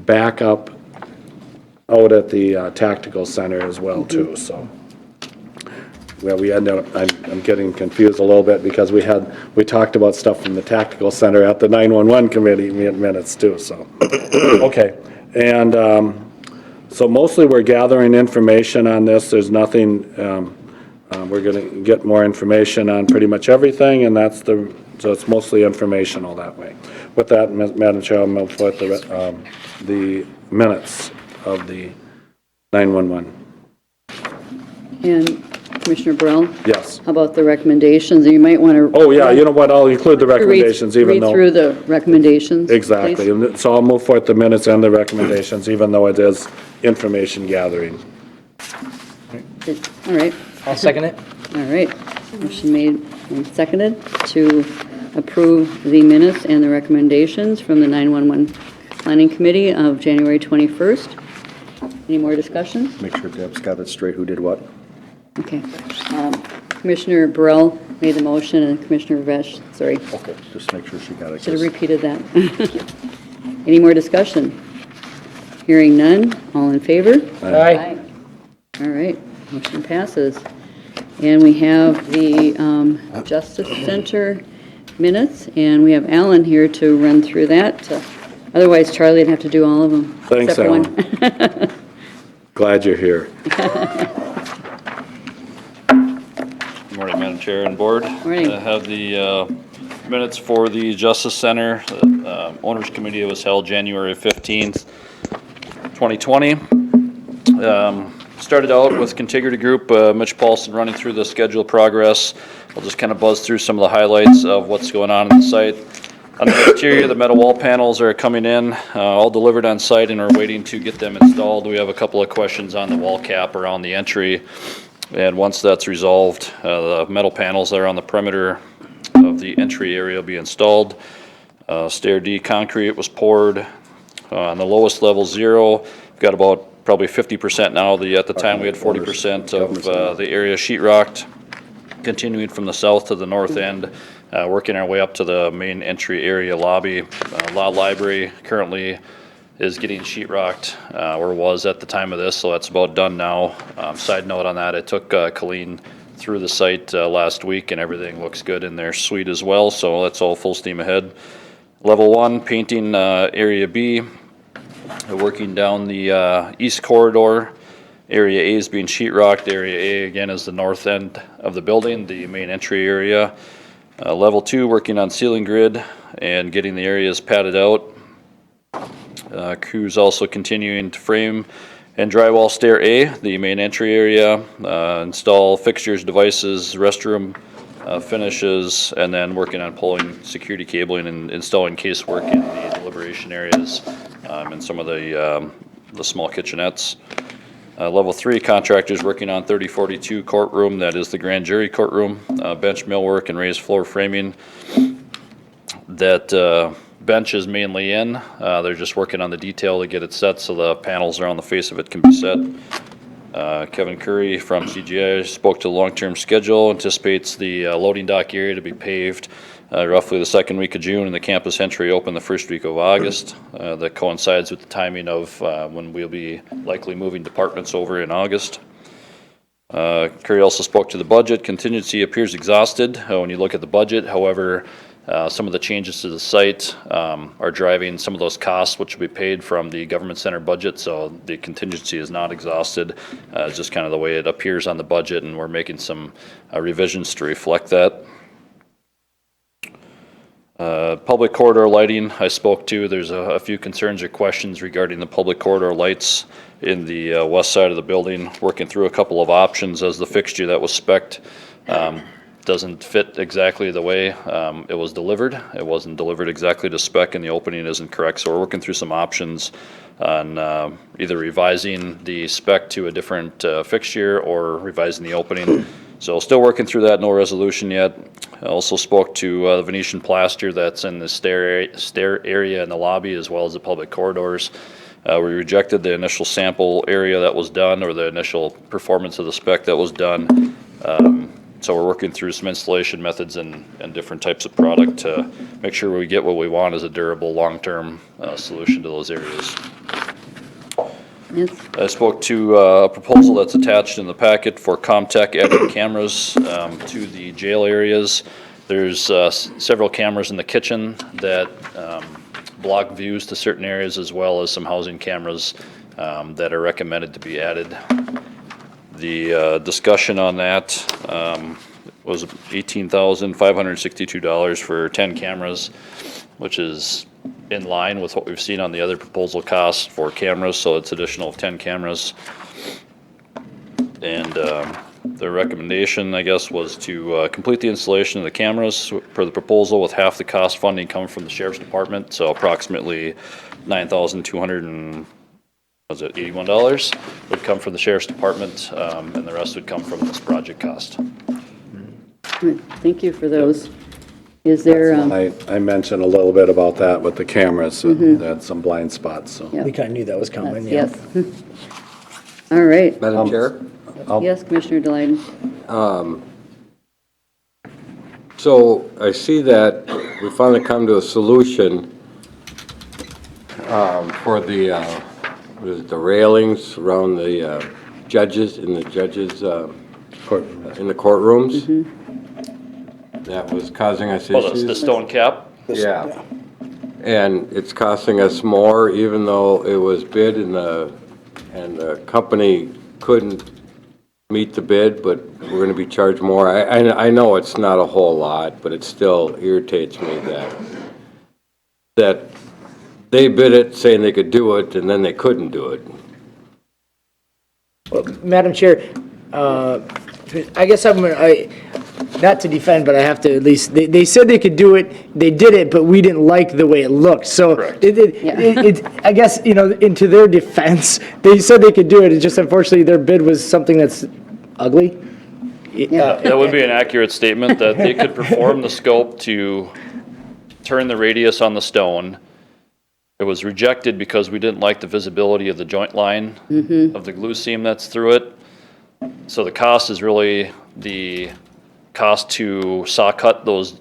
B: backup out at the tactical center as well too, so. Well, we end up, I'm getting confused a little bit because we talked about stuff from the tactical center at the 911 committee minutes too, so. Okay, and so mostly we're gathering information on this. There's nothing, we're gonna get more information on pretty much everything, and so it's mostly informational that way. With that, Madam Chair, I'll move forward the minutes of the 911.
C: And Commissioner Burrell?
B: Yes.
C: How about the recommendations? You might want to.
B: Oh, yeah, you know what, I'll include the recommendations even though.
C: Read through the recommendations,
B: Exactly,
C: please.
B: and so I'll move forward the minutes and the recommendations, even though it is information gathering.
C: All right,
E: I'll second it.
C: all right. Motion made and seconded to approve the minutes and the recommendations from the 911 Planning Committee of January 21st. Any more discussion?
H: Make sure Deb's got it straight, who did what.
C: Okay. Commissioner Burrell made the motion and Commissioner Vesh, sorry,
H: Okay, just make sure she got it.
C: should have repeated that. Any more discussion? Hearing none, all in favor?
E: Aye.
C: All right, motion passes. And we have the Justice Center minutes, and we have Alan here to run through that. Otherwise, Charlie'd have to do all of them.
B: Thanks,
C: except
B: Alan.
C: one.
B: Glad you're here.
M: Good morning, Madam Chair and Board.
C: Morning.
M: I have the minutes for the Justice Center. Owners Committee was held January 15th, 2020. Started out with contiguity group, Mitch Paulson running through the schedule progress. I'll just kind of buzz through some of the highlights of what's going on in the site. On the exterior, the metal wall panels are coming in, all delivered on site, and we're waiting to get them installed. We have a couple of questions on the wall cap around the entry. And once that's resolved, the metal panels that are on the perimeter of the entry area will be installed. Stair D concrete was poured on the lowest level, 0. We've got about probably 50% now. At the time, we had 40% of the area sheetrocked. Continuing from the south to the north end, working our way up to the main entry area lobby. Law Library currently is getting sheetrocked, or was at the time of this, so that's about done now. Side note on that, I took Colleen through the site last week, and everything looks good in their suite as well, so that's all full steam ahead. Level 1, painting area B, working down the east corridor. Area A is being sheetrocked. Area A, again, is the north end of the building, the main entry area. Level 2, working on ceiling grid and getting the areas padded out. Crews also continuing to frame and drywall stair A, the main entry area, install fixtures, devices, restroom finishes, and then working on pulling security cabling and installing casework in the deliberation areas and some of the small kitchenettes. Level 3 contractors working on 3042 courtroom, that is the grand jury courtroom, bench millwork and raised floor framing. That bench is mainly in. They're just working on the detail to get it set so the panels around the face of it can be set. Kevin Curry from CGI spoke to the long-term schedule, anticipates the loading dock area to be paved roughly the second week of June and the campus entry open the first week of August. That coincides with the timing of when we'll be likely moving departments over in August. Curry also spoke to the budget. Contingency appears exhausted when you look at the budget. However, some of the changes to the site are driving some of those costs which will be paid from the government center budget, so the contingency is not exhausted. It's just kind of the way it appears on the budget, and we're making some revisions to reflect that. Public corridor lighting, I spoke to. There's a few concerns or questions regarding the public corridor lights in the west side of the building. Working through a couple of options as the fixture that was spec'd doesn't fit exactly the way it was delivered. It wasn't delivered exactly to spec, and the opening isn't correct. So we're working through some options on either revising the spec to a different fixture or revising the opening. So still working through that, no resolution yet. I also spoke to the Venetian plaster that's in the stair area in the lobby as well as the public corridors. We rejected the initial sample area that was done, or the initial performance of the spec that was done. So we're working through some installation methods and different types of product to make sure we get what we want as a durable, long-term solution to those areas.
C: Yes.
M: I spoke to a proposal that's attached in the packet for Comtech adding cameras to the jail areas. There's several cameras in the kitchen that block views to certain areas, as well as some housing cameras that are recommended to be added. The discussion on that was $18,562 for 10 cameras, which is in line with what we've seen on the other proposal costs for cameras, so it's additional of 10 cameras. And the recommendation, I guess, was to complete the installation of the cameras per the proposal, with half the cost funding coming from the Sheriff's Department, so approximately $9,281 would come from the Sheriff's Department, and the rest would come from this project cost.
C: Thank you for those. Is there,
B: I mentioned a little bit about that with the cameras, and they had some blind spots, so.
C: Yeah.
E: We kind of knew that was coming, yeah.
C: yes. All right.
G: Madam Chair?
C: Yes, Commissioner Delighten.
G: So I see that we finally come to a solution for the, what is it, the railings around the judges, in the judges, in the courtrooms. That was causing us
M: Well,
G: issues.
M: the stone cap?
G: Yeah. And it's costing us more, even though it was bid and the company couldn't meet the bid, but we're gonna be charged more. I know it's not a whole lot, but it still irritates me that they bid it saying they could do it, and then they couldn't do it.
E: Well, Madam Chair, I guess not to defend, but I have to at least, they said they could do it, they did it, but we didn't like the way it looked. So I guess, into their defense, they said they could do it, it's just unfortunately their bid was something that's ugly.
M: That would be an accurate statement, that they could perform the scope to turn the radius on the stone. It was rejected because we didn't like the visibility of the joint line of the glue seam that's through it. So the cost is really the cost to saw cut those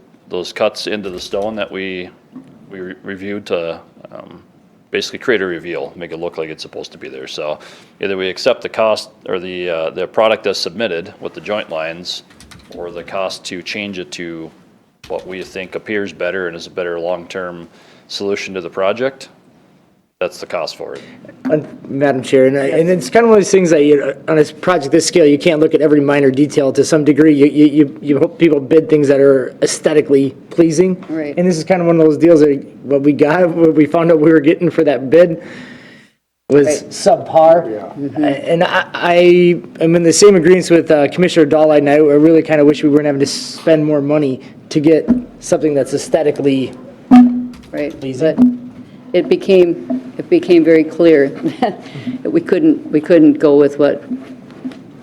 M: cuts into the stone that we reviewed to basically create a reveal, make it look like it's supposed to be there. So either we accept the cost or the product as submitted with the joint lines, or the cost to change it to what we think appears better and is a better long-term solution to the project. That's the cost for it.
E: Madam Chair, and it's kind of one of those things that on a project this scale, you can't look at every minor detail to some degree. You hope people bid things that are aesthetically pleasing.
C: Right.
E: And this is kind of one of those deals that what we found out we were getting for that bid was
C: Right.
E: subpar. And I am in the same agreement with Commissioner Dahlheim, and I really kind of wish we weren't having to spend more money to get something that's aesthetically
C: Right,
E: pleasing.
C: but it became very clear that we couldn't go with what,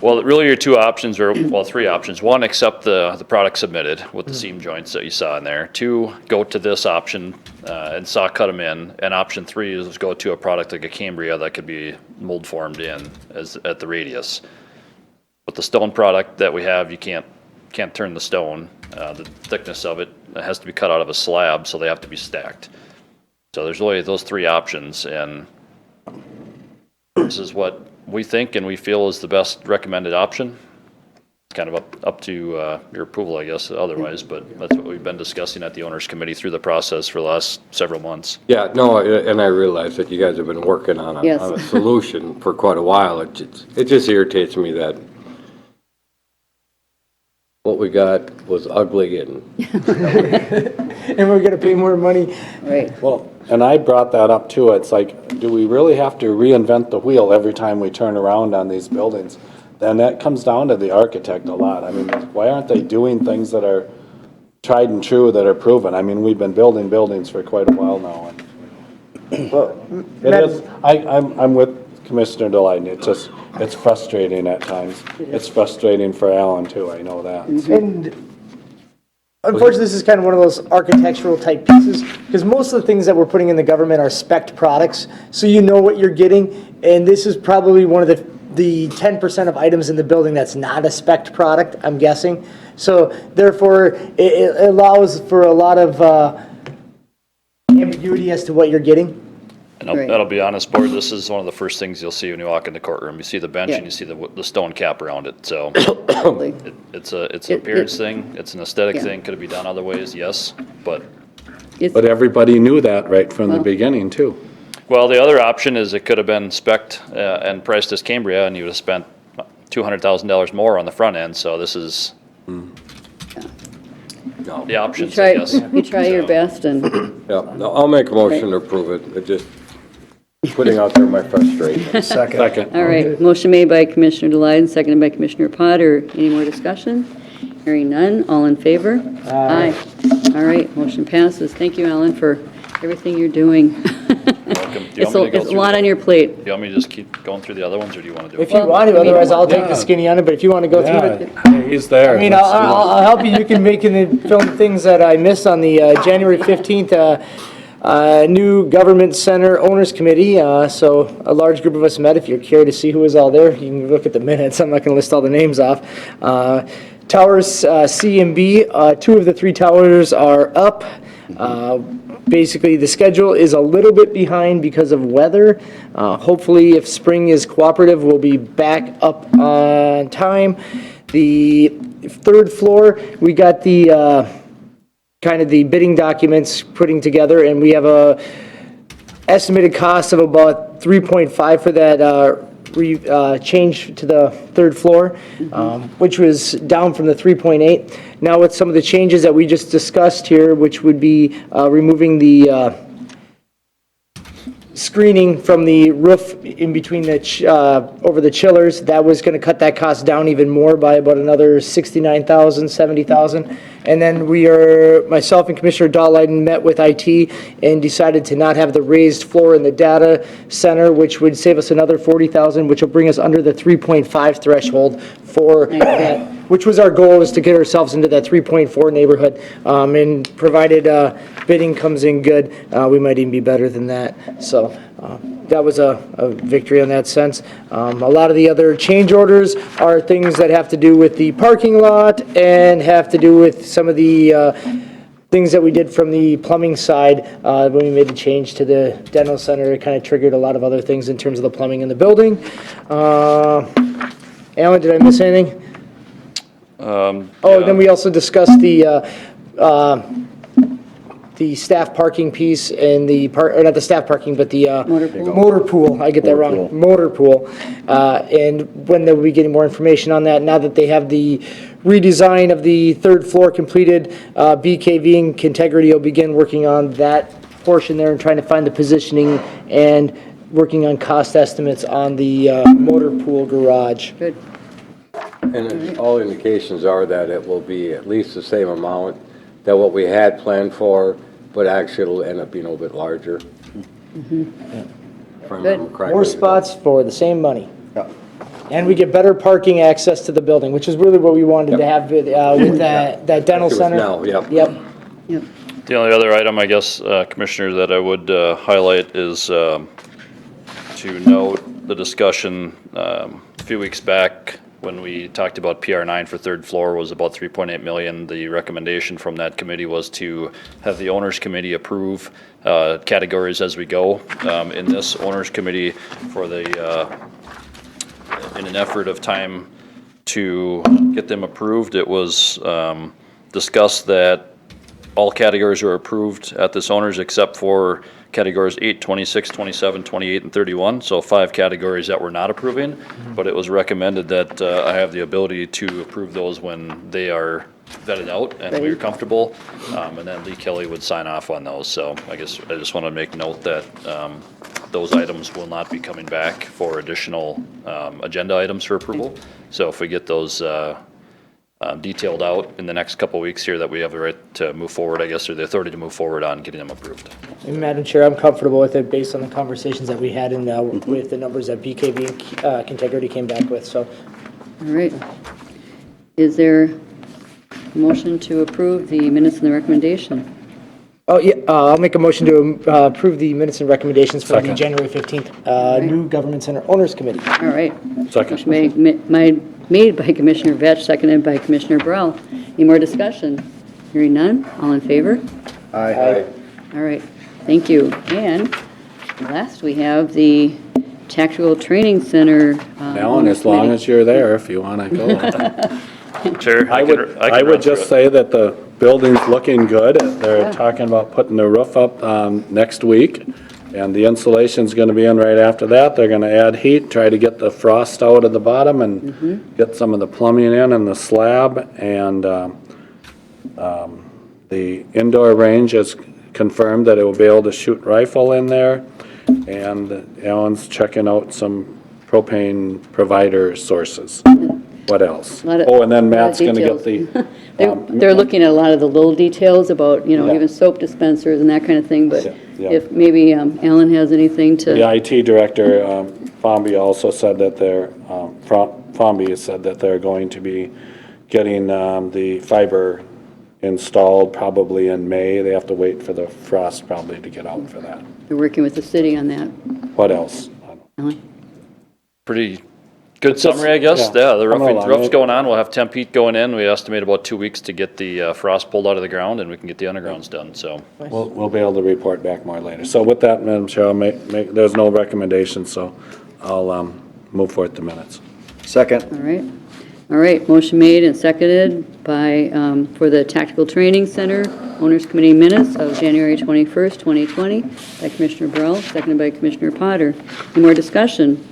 M: Well, really your two options are, well, three options. One, accept the product submitted with the seam joints that you saw in there. Two, go to this option and saw cut them in. And option three is go to a product like a Cambria that could be mold formed in at the radius. With the stone product that we have, you can't turn the stone. The thickness of it has to be cut out of a slab, so they have to be stacked. So there's really those three options, and this is what we think and we feel is the best recommended option. It's kind of up to your approval, I guess, otherwise, but that's what we've been discussing at the owners committee through the process for the last several months.
G: Yeah, no, and I realize that you guys have been working on
C: Yes.
G: a solution for quite a while. It just irritates me that what we got was ugly and
E: And we're gonna pay more money.
C: right,
B: Well, and I brought that up too. It's like, do we really have to reinvent the wheel every time we turn around on these buildings? Then that comes down to the architect a lot. I mean, why aren't they doing things that are tried and true, that are proven? I mean, we've been building buildings for quite a while now. And it is, I'm with Commissioner Deline. It's frustrating at times. It's frustrating for Alan too, I know that.
E: And unfortunately, this is kind of one of those architectural type pieces, because most of the things that we're putting in the government are spec'd products, so you know what you're getting, and this is probably one of the 10% of items in the building that's not a spec'd product, I'm guessing. So therefore, it allows for a lot of ambiguity as to what you're getting.
M: And
C: Right.
M: I'll be honest, board, this is one of the first things you'll see when you walk in the courtroom. You see the bench
C: Yeah.
M: and you see the stone cap around it, so
C: totally.
M: it's an appearance thing, it's an aesthetic
C: Yeah.
M: thing. Could it be done other ways? Yes, but
B: But everybody knew that right from the beginning too.
M: well, the other option is it could have been spec'd and priced as Cambria, and you would have spent $200,000 more on the front end, so this is the
C: You
M: options,
C: try,
M: I guess.
C: you try your best, and,
G: yeah, no, I'll make a motion to approve it. It just putting out there my frustration.
B: Second.
C: all right, motion made by Commissioner Deline, seconded by Commissioner Potter. Any more discussion? Hearing none, all in favor? Aye. All right, motion passes. Thank you, Alan, for everything you're doing.
M: Welcome. Do you
C: It's
M: want me to go
C: it's a
M: through
C: lot
M: the-
C: on your plate.
M: Do you want me to just keep going through the other ones, or do you want to do it?
E: If you want to, otherwise I'll take the skinny on it, but if you want to go through it.
B: Yeah, he's there.
E: I mean, I'll help you. You can make and film things that I missed on the January 15th new Government Center Owners Committee. So a large group of us met. If you're curious to see who was all there, you can look at the minutes. I'm not going to list all the names off. Towers C and B, two of the three towers are up. Basically, the schedule is a little bit behind because of weather. Hopefully, if spring is cooperative, we'll be back up on time. The third floor, we got the kind of the bidding documents putting together, and we have a estimated cost of about 3.5 for that change to the third floor, which was down from the 3.8. Now with some of the changes that we just discussed here, which would be removing the screening from the roof in between the, over the chillers, that was going to cut that cost down even more by about another $69,000, $70,000. And then myself and Commissioner Dahlheim met with IT and decided to not have the raised floor in the data center, which would save us another $40,000, which will bring us under the 3.5 threshold for that, which was our goal, was to get ourselves into that 3.4 neighborhood. And provided bidding comes in good, we might even be better than that. So that was a victory in that sense. A lot of the other change orders are things that have to do with the parking lot and have to do with some of the things that we did from the plumbing side when we made the change to the dental center. It kind of triggered a lot of other things in terms of the plumbing in the building. Alan, did I miss anything? Then we also discussed the staff parking piece and or not the staff parking, but the motor pool. I get that wrong. Motor pool. And when they'll be getting more information on that, now that they have the redesign of the third floor completed, BKV and Integrity will begin working on that portion there and trying to find the positioning and working on cost estimates on the motor pool garage.
C: Good.
G: And all indications are that it will be at least the same amount that what we had planned for, but actually it'll end up being a little bit larger. If I remember correctly.
E: More spots for the same money. And we get better parking access to the building, which is really what we wanted to have with that dental
G: It was
E: center.
G: now, yep.
E: Yep.
C: Yep.
M: The only other item, I guess, Commissioner, that I would highlight is to note the discussion a few weeks back when we talked about PR9 for third floor was about 3.8 million. The recommendation from that committee was to have the owners committee approve categories as we go. In this owners committee for the in an effort of time to get them approved, it was discussed that all categories are approved at this owners except for categories 8, 26, 27, 28, and 31. So 5 categories that we're not approving, but it was recommended that I have the ability to approve those when they are vetted out and we're comfortable. And then Lee Kelly would sign off on those. So I guess I just want to make note that those items will not be coming back for additional agenda items for approval. So if we get those detailed out in the next couple of weeks here, that we have the right to move forward, I guess, or the authority to move forward on getting them approved.
E: And Madam Chair, I'm comfortable with it based on the conversations that we had and with the numbers that BKV and Contegrity came back with, so.
C: All right. Is there a motion to approve the minutes and the recommendation?
E: Oh, yeah, I'll make a motion to approve the minutes and recommendations for the January 15th new Government Center Owners Committee.
C: All right.
B: Second.
C: Motion made by Commissioner Vetch, seconded by Commissioner Burrell. Any more discussion? Hearing none, all in favor?
H: Aye.
C: All right, thank you. And last, we have the Tactical Training Center.
B: Alan, as long as you're there, if you want to go.
M: Sure.
B: I would just say that the building's looking good. They're talking about putting the roof up next week, and the insulation's going to be in right after that. They're going to add heat, try to get the frost out of the bottom and get some of the plumbing in and the slab. And the indoor range is confirmed that it will be able to shoot rifle in there. And Alan's checking out some propane provider sources. What else? And then Matt's going to get the...
C: They're looking at a lot of the little details about,
B: Yeah.
C: even soap dispensers and that kind of thing, but
B: Yeah.
C: if maybe Alan has anything to...
B: The IT director, Fomby, also said that Fomby said that they're going to be getting the fiber installed probably in May. They have to wait for the frost probably to get out for that.
C: They're working with the city on that.
B: What else?
C: Alan?
M: Pretty good summary, I guess. Yeah, the
B: Coming along.
M: rough's going on. We'll have temp heat going in. We estimate about 2 weeks to get the frost pulled out of the ground, and we can get the undergrounds done, so.
B: We'll be able to report back more later. So with that, Madam Chair, I'll there's no recommendation, so I'll move forward the minutes.
H: Second.
C: All right, motion made and seconded by, for the Tactical Training Center Owners Committee minutes of January 21st, 2020, by Commissioner Burrell, seconded by Commissioner Potter. Any more discussion?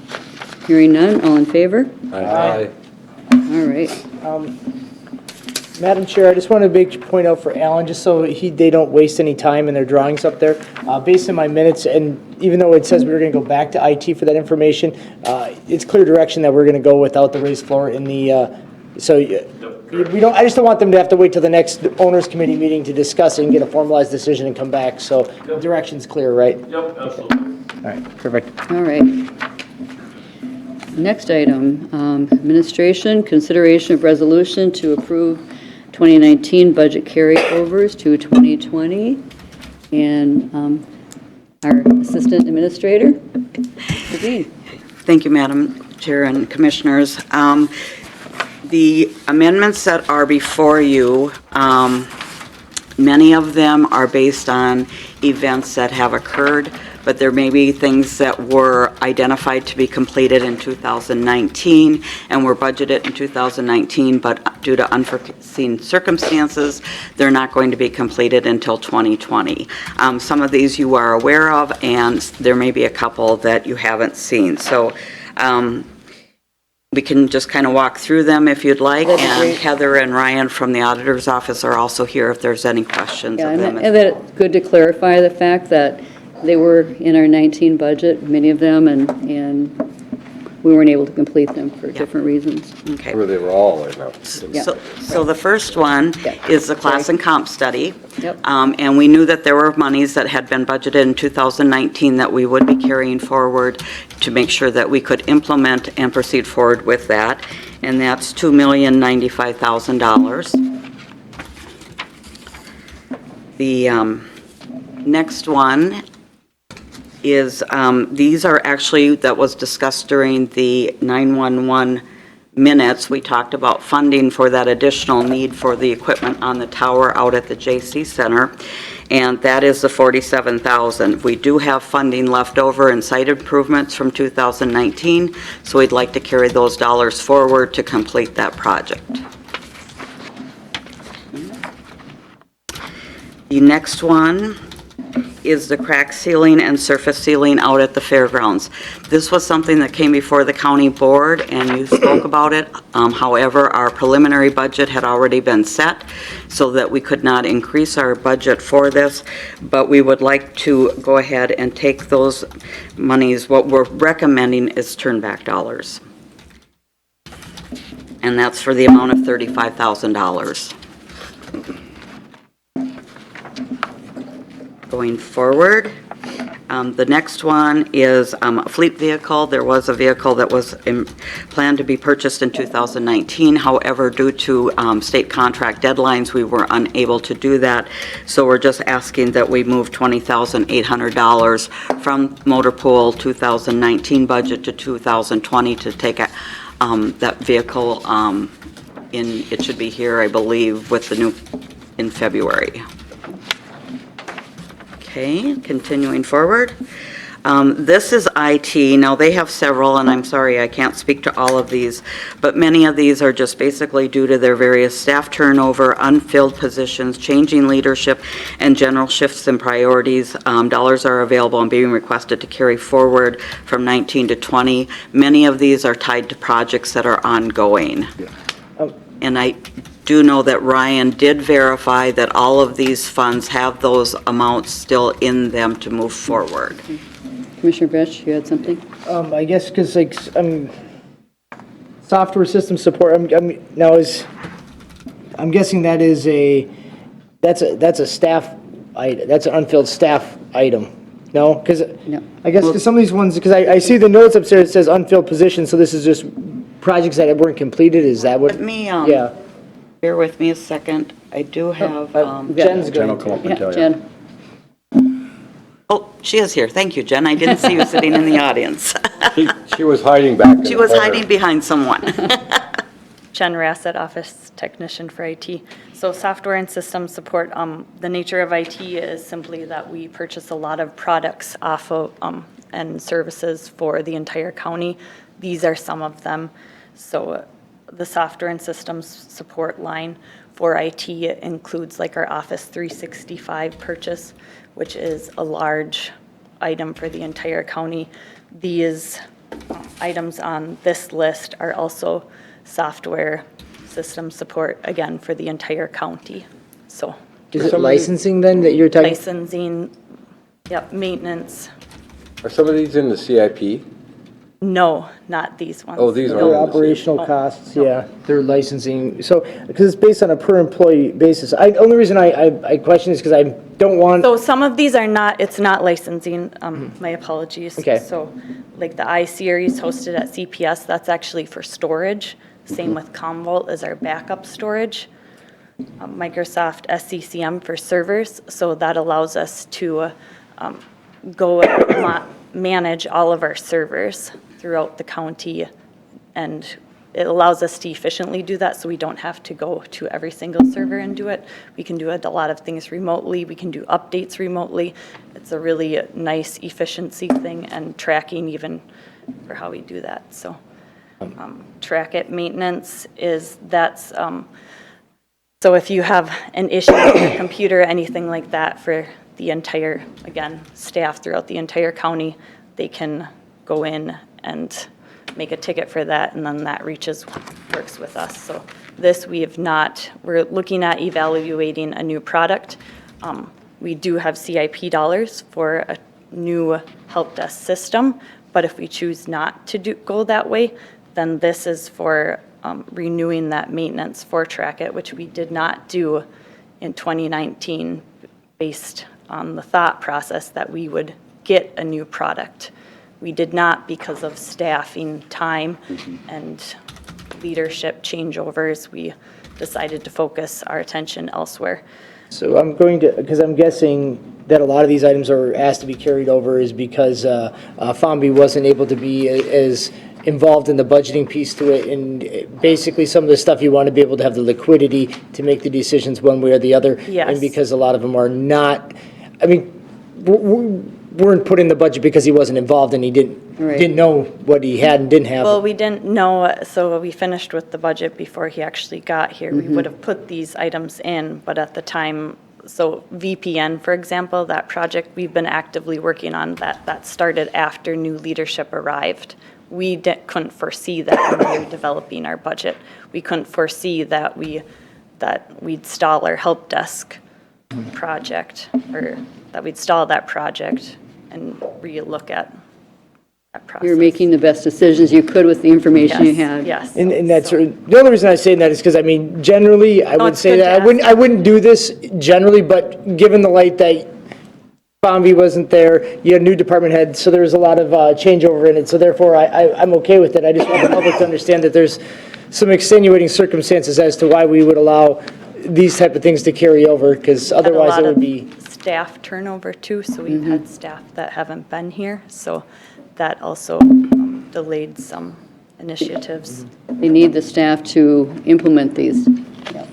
C: Hearing none, all in favor?
B: Aye.
C: All right.
E: Madam Chair, I just want to point out for Alan, just so they don't waste any time in their drawings up there. Based on my minutes, and even though it says we were going to go back to IT for that information, it's clear direction that we're going to go without the raised floor in the, we don't, I just don't want them to have to wait till the next owners committee meeting to discuss it and get a formalized decision and come back. So direction's clear, right?
M: Yep, absolutely.
E: All right, perfect.
C: All right. Next item, administration, consideration of resolution to approve 2019 budget carryovers to 2020. And our assistant administrator, Sabine.
D: Thank you, Madam Chair and Commissioners. The amendments that are before you, many of them are based on events that have occurred, but there may be things that were identified to be completed in 2019 and were budgeted in 2019, but due to unforeseen circumstances, they're not going to be completed until 2020. Some of these you are aware of, and there may be a couple that you haven't seen. So we can just kind of walk through them if you'd like, and Heather and Ryan from the auditor's office are also here if there's any questions
C: Yeah,
D: of them.
C: and that it's good to clarify the fact that They were in our 19 budget, many of them, and we weren't able to complete them for different reasons.
D: Okay.
G: Where they were all in a.
C: Yeah.
D: So the first one
C: Yeah.
D: is the class and comp study.
C: Yep.
D: And we knew that there were monies that had been budgeted in 2019 that we would be carrying forward to make sure that we could implement and proceed forward with that. And that's $2,095,000. The next one is, these are actually, that was discussed during the 911 minutes. We talked about funding for that additional need for the equipment on the tower out at the JC Center, and that is the $47,000. We do have funding left over in site improvements from 2019, so we'd like to carry those dollars forward to complete that project. The next one is the crack sealing and surface sealing out at the fairgrounds. This was something that came before the county board, and you spoke about it. However, our preliminary budget had already been set, so that we could not increase our budget for this, but we would like to go ahead and take those monies. What we're recommending is turn back dollars. And that's for the amount of $35,000. Going forward, the next one is a fleet vehicle. There was a vehicle that was planned to be purchased in 2019. However, due to state contract deadlines, we were unable to do that. So we're just asking that we move $20,800 from motor pool 2019 budget to 2020 to take that vehicle in, it should be here, I believe, with the new, in February. Okay, continuing forward. This is IT. Now, they have several, and I'm sorry, I can't speak to all of these, but many of these are just basically due to their various staff turnover, unfilled positions, changing leadership, and general shifts in priorities. Dollars are available and being requested to carry forward from 19 to 20. Many of these are tied to projects that are ongoing. And I do know that Ryan did verify that all of these funds have those amounts still in them to move forward.
C: Commissioner Bretsch, you had something?
E: I guess because like, software system support, I'm guessing that is that's a staff item, that's an unfilled staff item. No? Because
C: No.
E: I guess because some of these ones, because I see the notes upstairs, it says unfilled position, so this is just projects that weren't completed, is that what?
D: Let me,
E: Yeah.
D: bear with me a second. I do have,
E: Jen's
B: Jen will
E: going
B: come up and
C: Yeah,
B: tell you.
C: Jen?
D: oh, she is here. Thank you, Jen. I didn't see you sitting in the audience.
G: She was hiding back in the
D: She was
G: corner.
D: hiding behind someone.
N: Jen Rassett, Office Technician for IT. So software and system support, the nature of IT is simply that we purchase a lot of products off of, and services for the entire county. These are some of them. So the software and systems support line for IT includes like our Office 365 purchase, which is a large item for the entire county. These items on this list are also software system support, again, for the entire county. So
E: Is it licensing then that you're talking?
N: licensing, yep, maintenance.
G: Are some of these in the CIP?
N: No, not these ones.
G: Oh, these are-
E: Their operational costs, yeah, their licensing, so, because it's based on a per employee basis. Only reason I question is because I don't want,
N: So some of these are not, it's not licensing, my apologies.
E: Okay.
N: So like the iSeries hosted at CPS, that's actually for storage. Same with Commvault as our backup storage. Microsoft SCCM for servers, so that allows us to go manage all of our servers throughout the county, and it allows us to efficiently do that, so we don't have to go to every single server and do it. We can do a lot of things remotely. We can do updates remotely. It's a really nice efficiency thing and tracking even for how we do that, so. Track it maintenance that's, so if you have an issue with your computer, anything like that for the entire, again, staff throughout the entire county, they can go in and make a ticket for that, and then that works with us. So this we're looking at evaluating a new product. We do have CIP dollars for new help desk system. But if we choose not to go that way, then this is for renewing that maintenance for Track It, which we did not do in 2019 based on the thought process that we would get a new product. We did not because of staffing time and leadership changeovers. We decided to focus our attention elsewhere.
E: So I'm going to, because I'm guessing that a lot of these items are asked to be carried over is because FOMBI wasn't able to be as involved in the budgeting piece to it, and basically some of the stuff you want to be able to have the liquidity to make the decisions one way or the other.
N: Yes.
E: And because a lot of them are not, I mean, weren't put in the budget because he wasn't involved and he didn't know what he had and didn't have.
N: Well, we didn't know, so we finished with the budget before he actually got here. We would have put these items in, but at the time, so VPN, for example, that project we've been actively working on, that started after new leadership arrived. We couldn't foresee that when we were developing our budget. We couldn't foresee that we'd stall our help desk project, or that we'd stall that project and relook at that process.
C: You were making the best decisions you could with the information you had.
N: Yes.
E: And that's, the only reason I say that is because, I mean, generally, I would
N: it's
E: say
N: good
E: that,
N: to
E: I wouldn't do this generally, but given the light that FOMBI wasn't there, you had a new department head, so there was a lot of changeover in it, so therefore, I'm okay with it. I just want the public to understand that there's some extenuating circumstances as to why we would allow these type of things to carry over, because otherwise it would be.
N: Staff turnover too, so we've had staff that haven't been here, so that also delayed some initiatives.
C: They need the staff to implement these.
N: Yep.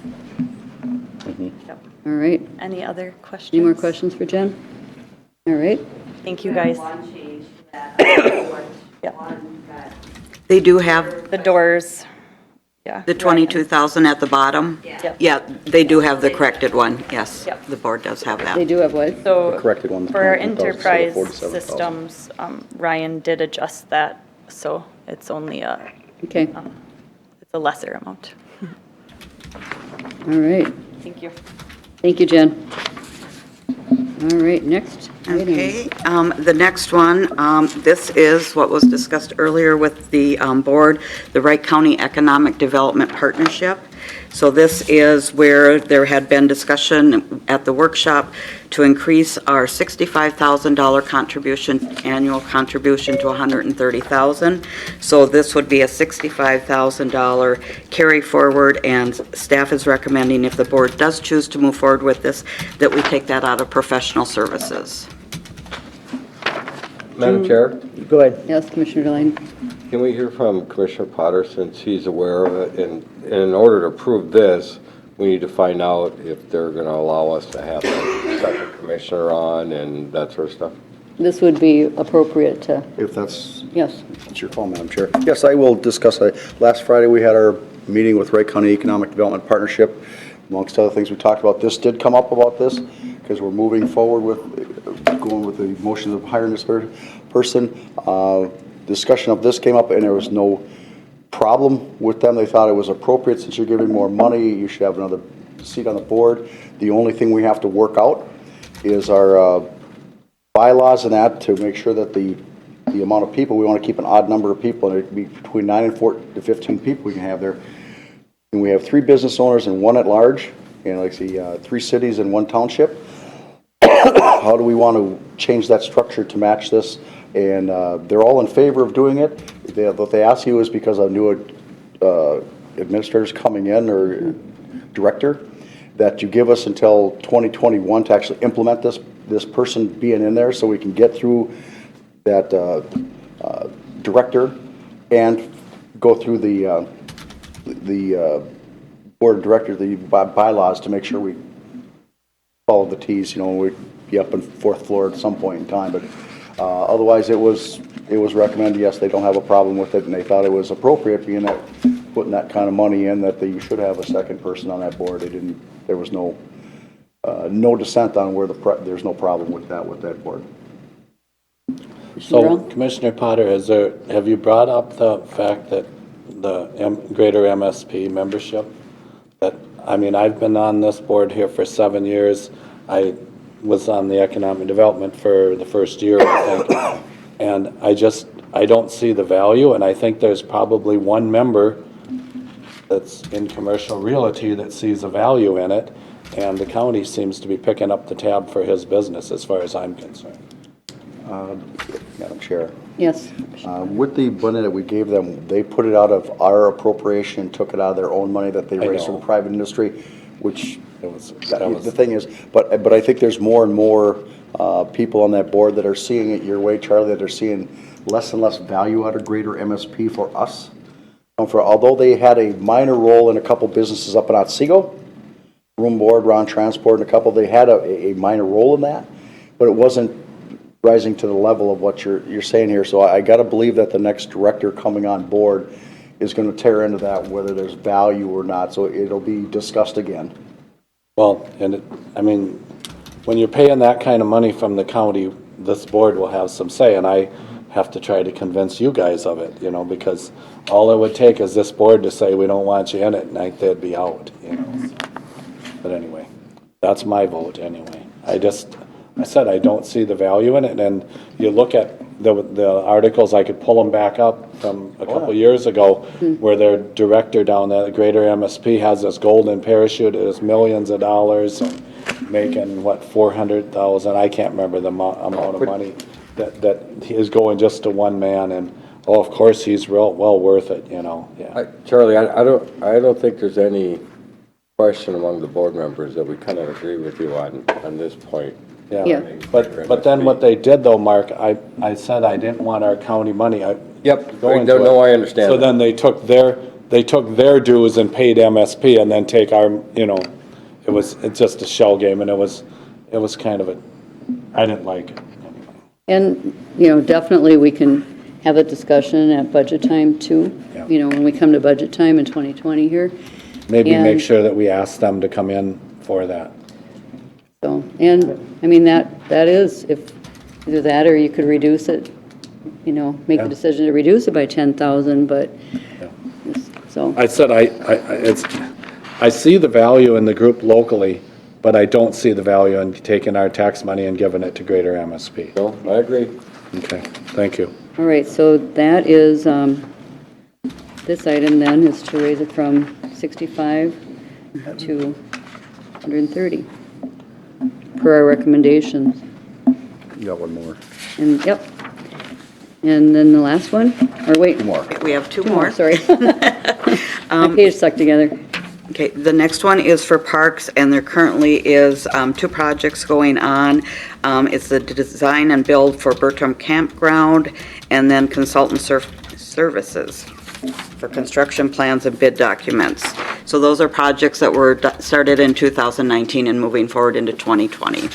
C: All right.
N: Any other questions?
C: Any more questions for Jen? All right.
N: Thank you, guys.
L: One change to that.
N: Yep.
L: One got
D: They do have
N: The doors, yeah.
D: the 22,000 at the bottom?
N: Yep.
D: Yeah, they do have the corrected one, yes.
N: Yep.
D: The board does have
C: They
D: that.
C: do have what?
N: So
H: corrected one,
N: for our
H: 22,000,
N: enterprise
H: 47,000.
N: systems, Ryan did adjust that, so it's only
C: Okay.
N: it's a lesser amount.
C: All right.
N: Thank you.
C: Thank you, Jen. All right, next item.
D: Okay, the next one, this is what was discussed earlier with the board, the Wright County Economic Development Partnership. So this is where there had been discussion at the workshop to increase our $65,000 contribution, annual contribution to $130,000. So this would be a $65,000 carry forward, and staff is recommending, if the board does choose to move forward with this, that we take that out of professional services.
G: Madam Chair,
E: Go ahead.
C: Yes, Commissioner Delane.
G: can we hear from Commissioner Potter since he's aware of it? And in order to approve this, we need to find out if they're going to allow us to have a second commissioner on and that sort of stuff.
C: This would be appropriate to,
H: If that's
C: yes.
H: your call, Madam Chair. Yes, I will discuss. Last Friday, we had our meeting with Wright County Economic Development Partnership. Amongst other things we talked about, this did come up about this, because we're moving forward with, going with the motion of hiring this person. Discussion of this came up, and there was no problem with them. They thought it was appropriate. Since you're giving more money, you should have another seat on the board. The only thing we have to work out is our bylaws and that, to make sure that the amount of people, we want to keep an odd number of people, and it'd be between 9 and 14 to 15 people we can have there. And we have 3 business owners and 1 at large, and like I see, 3 cities and 1 township. How do we want to change that structure to match this? And they're all in favor of doing it. What they ask you is because of new administrators coming in, or director, that you give us until 2021 to actually implement this person being in there, so we can get through that director and go through the board of directors, the bylaws, to make sure we follow the T's. You know, we'd be up on 4th floor at some point in time, but otherwise it was recommended. Yes, they don't have a problem with it, and they thought it was appropriate, being that putting that kind of money in, that you should have a second person on that board. There was no dissent on where there's no problem with that board.
B: So, Commissioner Potter, have you brought up the fact that the greater MSP membership? That, I mean, I've been on this board here for 7 years. was on the economic development for the first year, I think. And I don't see the value, and I think there's probably one member that's in commercial realty that sees a value in it, and the county seems to be picking up the tab for his business as far as I'm concerned.
H: Madam Chair.
C: Yes.
H: With the money that we gave them, they put it out of our appropriation, took it out of their own money that they raised from
B: know.
H: private industry, which,
B: That was-
H: the thing is, but I think there's more and more people on that board that are seeing it your way, Charlie, that are seeing less and less value out of greater MSP for us. Although they had a minor role in a couple businesses up in Otsego, Room Board, Ron Transport, and a couple, they had a minor role in that, but it wasn't rising to the level of what you're saying here. So I got to believe that the next director coming on board is going to tear into that, whether there's value or not. So it'll be discussed again.
B: Well, and I mean, when you're paying that kind of money from the county, this board will have some say, and I have to try to convince you guys of it, because all it would take is this board to say, we don't want you in it, and I think they'd be out, But anyway, that's my vote anyway. I said I don't see the value in it, and you look at the articles, I could pull them back up from a couple years ago, where their director down there, the greater MSP, has this golden parachute, it is millions of dollars, and making, what, 400,000, I can't remember the amount of money that is going just to one man, and, of course, he's well worth it, yeah.
G: Charlie, I don't think there's any question among the board members that we kind of agree with you on this point.
C: Yeah.
B: But then what they did though, Mark, I said I didn't want our county money.
G: Yep,
B: going
G: no,
B: to
G: no,
B: it.
G: I understand
B: So
G: that.
B: then they took their dues and paid MSP, and then take our, it's just a shell game, and it was kind of I didn't like it.
C: And, definitely we can have a discussion at budget time too.
B: Yeah.
C: When we come to budget time in 2020 here.
B: Maybe make
C: And-
B: sure that we ask them to come in for that.
C: So, and, I mean, that is, if either that or you could reduce it, make
B: Yeah.
C: a decision to reduce it by 10,000, but, so,
B: I said I see the value in the group locally, but I don't see the value in taking our tax money and giving it to greater MSP.
G: No, I agree.
B: Okay, thank you.
C: all right, so that is, this item then is to raise it from 65 to 130 per our recommendations.
H: You got one more.
C: And, yep. And then the last one, or wait.
H: More.
D: We have two
C: Two
D: more.
C: Sorry. My page stuck together.
D: Okay, the next one is for parks, and there currently is two projects going on. It's the design and build for Bertram Campground, and then consultant services for construction plans and bid documents. So those are projects that were started in 2019 and moving forward into 2020.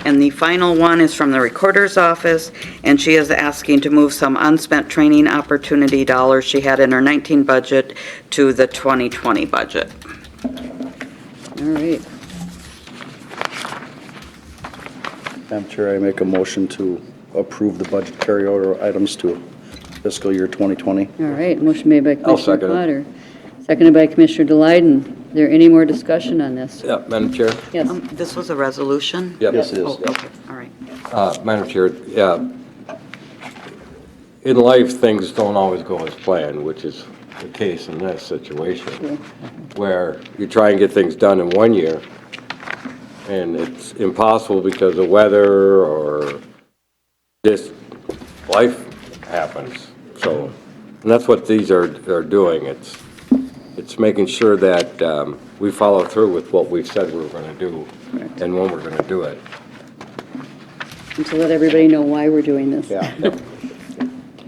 D: And the final one is from the Recorder's Office, and she is asking to move some unspent training opportunity dollars she had in her 19 budget to the 2020 budget.
C: All right.
H: Madam Chair, I make a motion to approve the budget carryover items to fiscal year 2020.
C: All right, motion made by
G: I'll
C: Commissioner
G: second it.
C: Potter, seconded by Commissioner Delyden. Is there any more discussion on this?
G: Yeah, Madam Chair?
C: Yes.
D: This was a resolution?
G: Yep.
H: Yes, it is.
D: Oh, okay, all right.
G: Madam Chair, yeah. In life, things don't always go as planned, which is the case in this situation, where you try and get things done in 1 year, and it's impossible because of weather or just life happens. So, and that's what these are doing. It's making sure that we follow through with what we've said we were going to do and when we're going to do it.
C: And to let everybody know why we're doing this.
H: Yeah.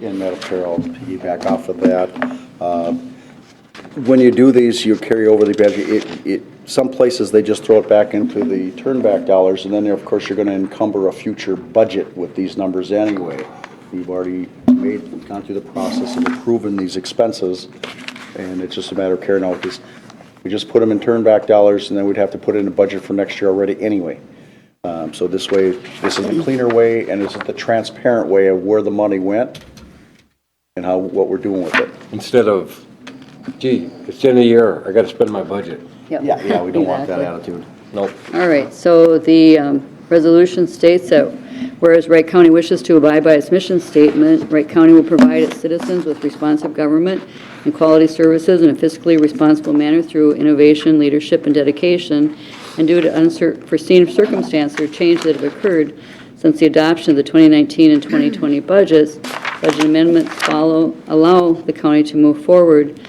H: And Madam Chair, I'll piggyback off of that. When you do these, you carry over the budget. Some places, they just throw it back into the turnback dollars, and then, of course, you're going to encumber a future budget with these numbers anyway. We've already gone through the process of approving these expenses, and it's just a matter of carrying out this. We just put them in turnback dollars, and then we'd have to put it in a budget for next year already anyway. So this way, this is a cleaner way, and this is the transparent way of where the money went and what we're doing with it.
G: Instead of, gee, it's the end of the year, I got to spend my budget.
C: Yep.
H: Yeah, we don't want that
C: Exactly.
H: attitude.
G: Nope.
C: All right, so the resolution states that whereas Wright County wishes to abide by its mission statement, Wright County will provide its citizens with responsive government and quality services in a fiscally responsible manner through innovation, leadership, and dedication. And due to unforeseen circumstances or change that have occurred since the adoption of the 2019 and 2020 budget amendments allow the county to move forward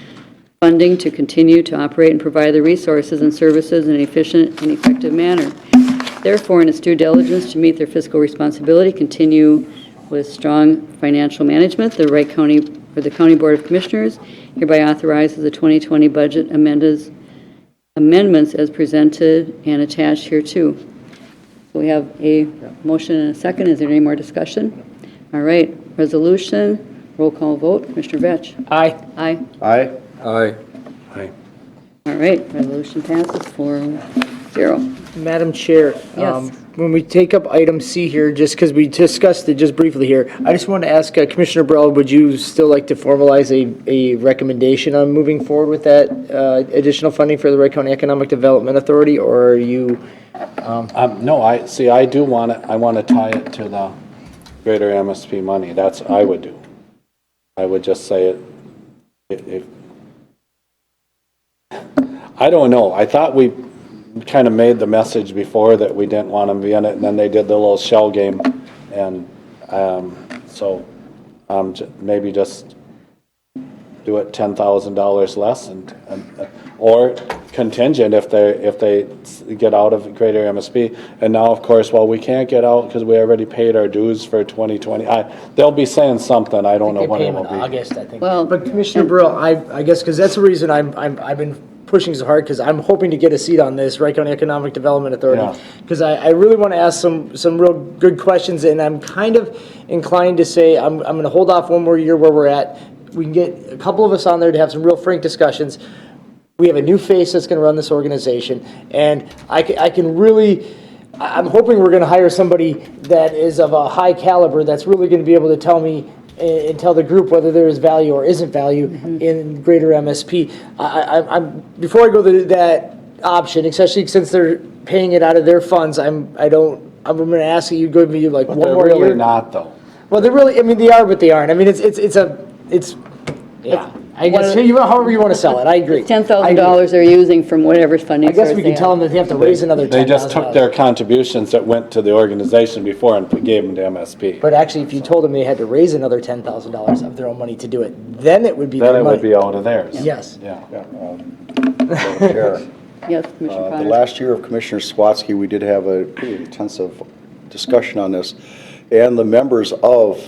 C: funding to continue to operate and provide the resources and services in an efficient and effective manner. Therefore, in its due diligence to meet their fiscal responsibility, continue with strong financial management, the Wright County, or the County Board of Commissioners hereby authorizes the 2020 budget amendments as presented and attached hereto. So we have a motion and a second. Is there any more discussion? All right, resolution, roll call vote. Commissioner Vetch?
E: Aye.
C: Aye.
H: Aye.
G: Aye.
B: Aye.
C: All right, resolution passes 4-0.
E: Madam Chair.
C: Yes.
E: When we take up item C here, just because we discussed it just briefly here, I just want to ask Commissioner Burrell, would you still like to formalize a recommendation on moving forward with that additional funding for the Wright County Economic Development Authority, or are you?
B: No, I do want to, I want to tie it to the greater MSP money. That's, I would do. I would just say if I don't know. I thought we kind of made the message before that we didn't want them to be in it, and then they did the little shell game, and so maybe just do it $10,000 less, and or contingent if they get out of greater MSP. And now, of course, well, we can't get out because we already paid our dues for 2020. They'll be saying something. I don't know what it will be.
E: August, I think.
C: Well,
E: But Commissioner Burrell, I guess, because that's the reason I've been pushing so hard, because I'm hoping to get a seat on this Wright County Economic Development Authority. Because I really want to ask some real good questions, and I'm kind of inclined to say I'm going to hold off one more year where we're at. We can get a couple of us on there to have some real frank discussions. We have a new face that's going to run this organization, and I can really, I'm hoping we're going to hire somebody that is of a high caliber that's really going to be able to tell me and tell the group whether there is value or isn't value in greater MSP. Before I go to that option, especially since they're paying it out of their funds, I'm going to ask that you give me like
B: But
E: one
B: they're
E: more year.
B: really not, though.
E: Well, they're really, I mean, they are, but they aren't. I mean, yeah. I guess, however you want to sell it, I agree.
C: $10,000 they're using from whatever funding
E: I guess
C: source
E: we
C: they
E: can tell
C: have.
E: them that they have to raise another $10,000.
B: They just took their contributions that went to the organization before and gave them to MSP.
E: But actually, if you told them they had to raise another $10,000 of their own money to do it, then it would be
B: Then
E: their
B: it
E: money.
B: would be out of theirs.
E: Yes.
B: Yeah.
H: Madam Chair.
C: Yes, Commissioner
H: The
C: Potter?
H: last year of Commissioner Swatsky, we did have a pretty intensive discussion on this, and the members of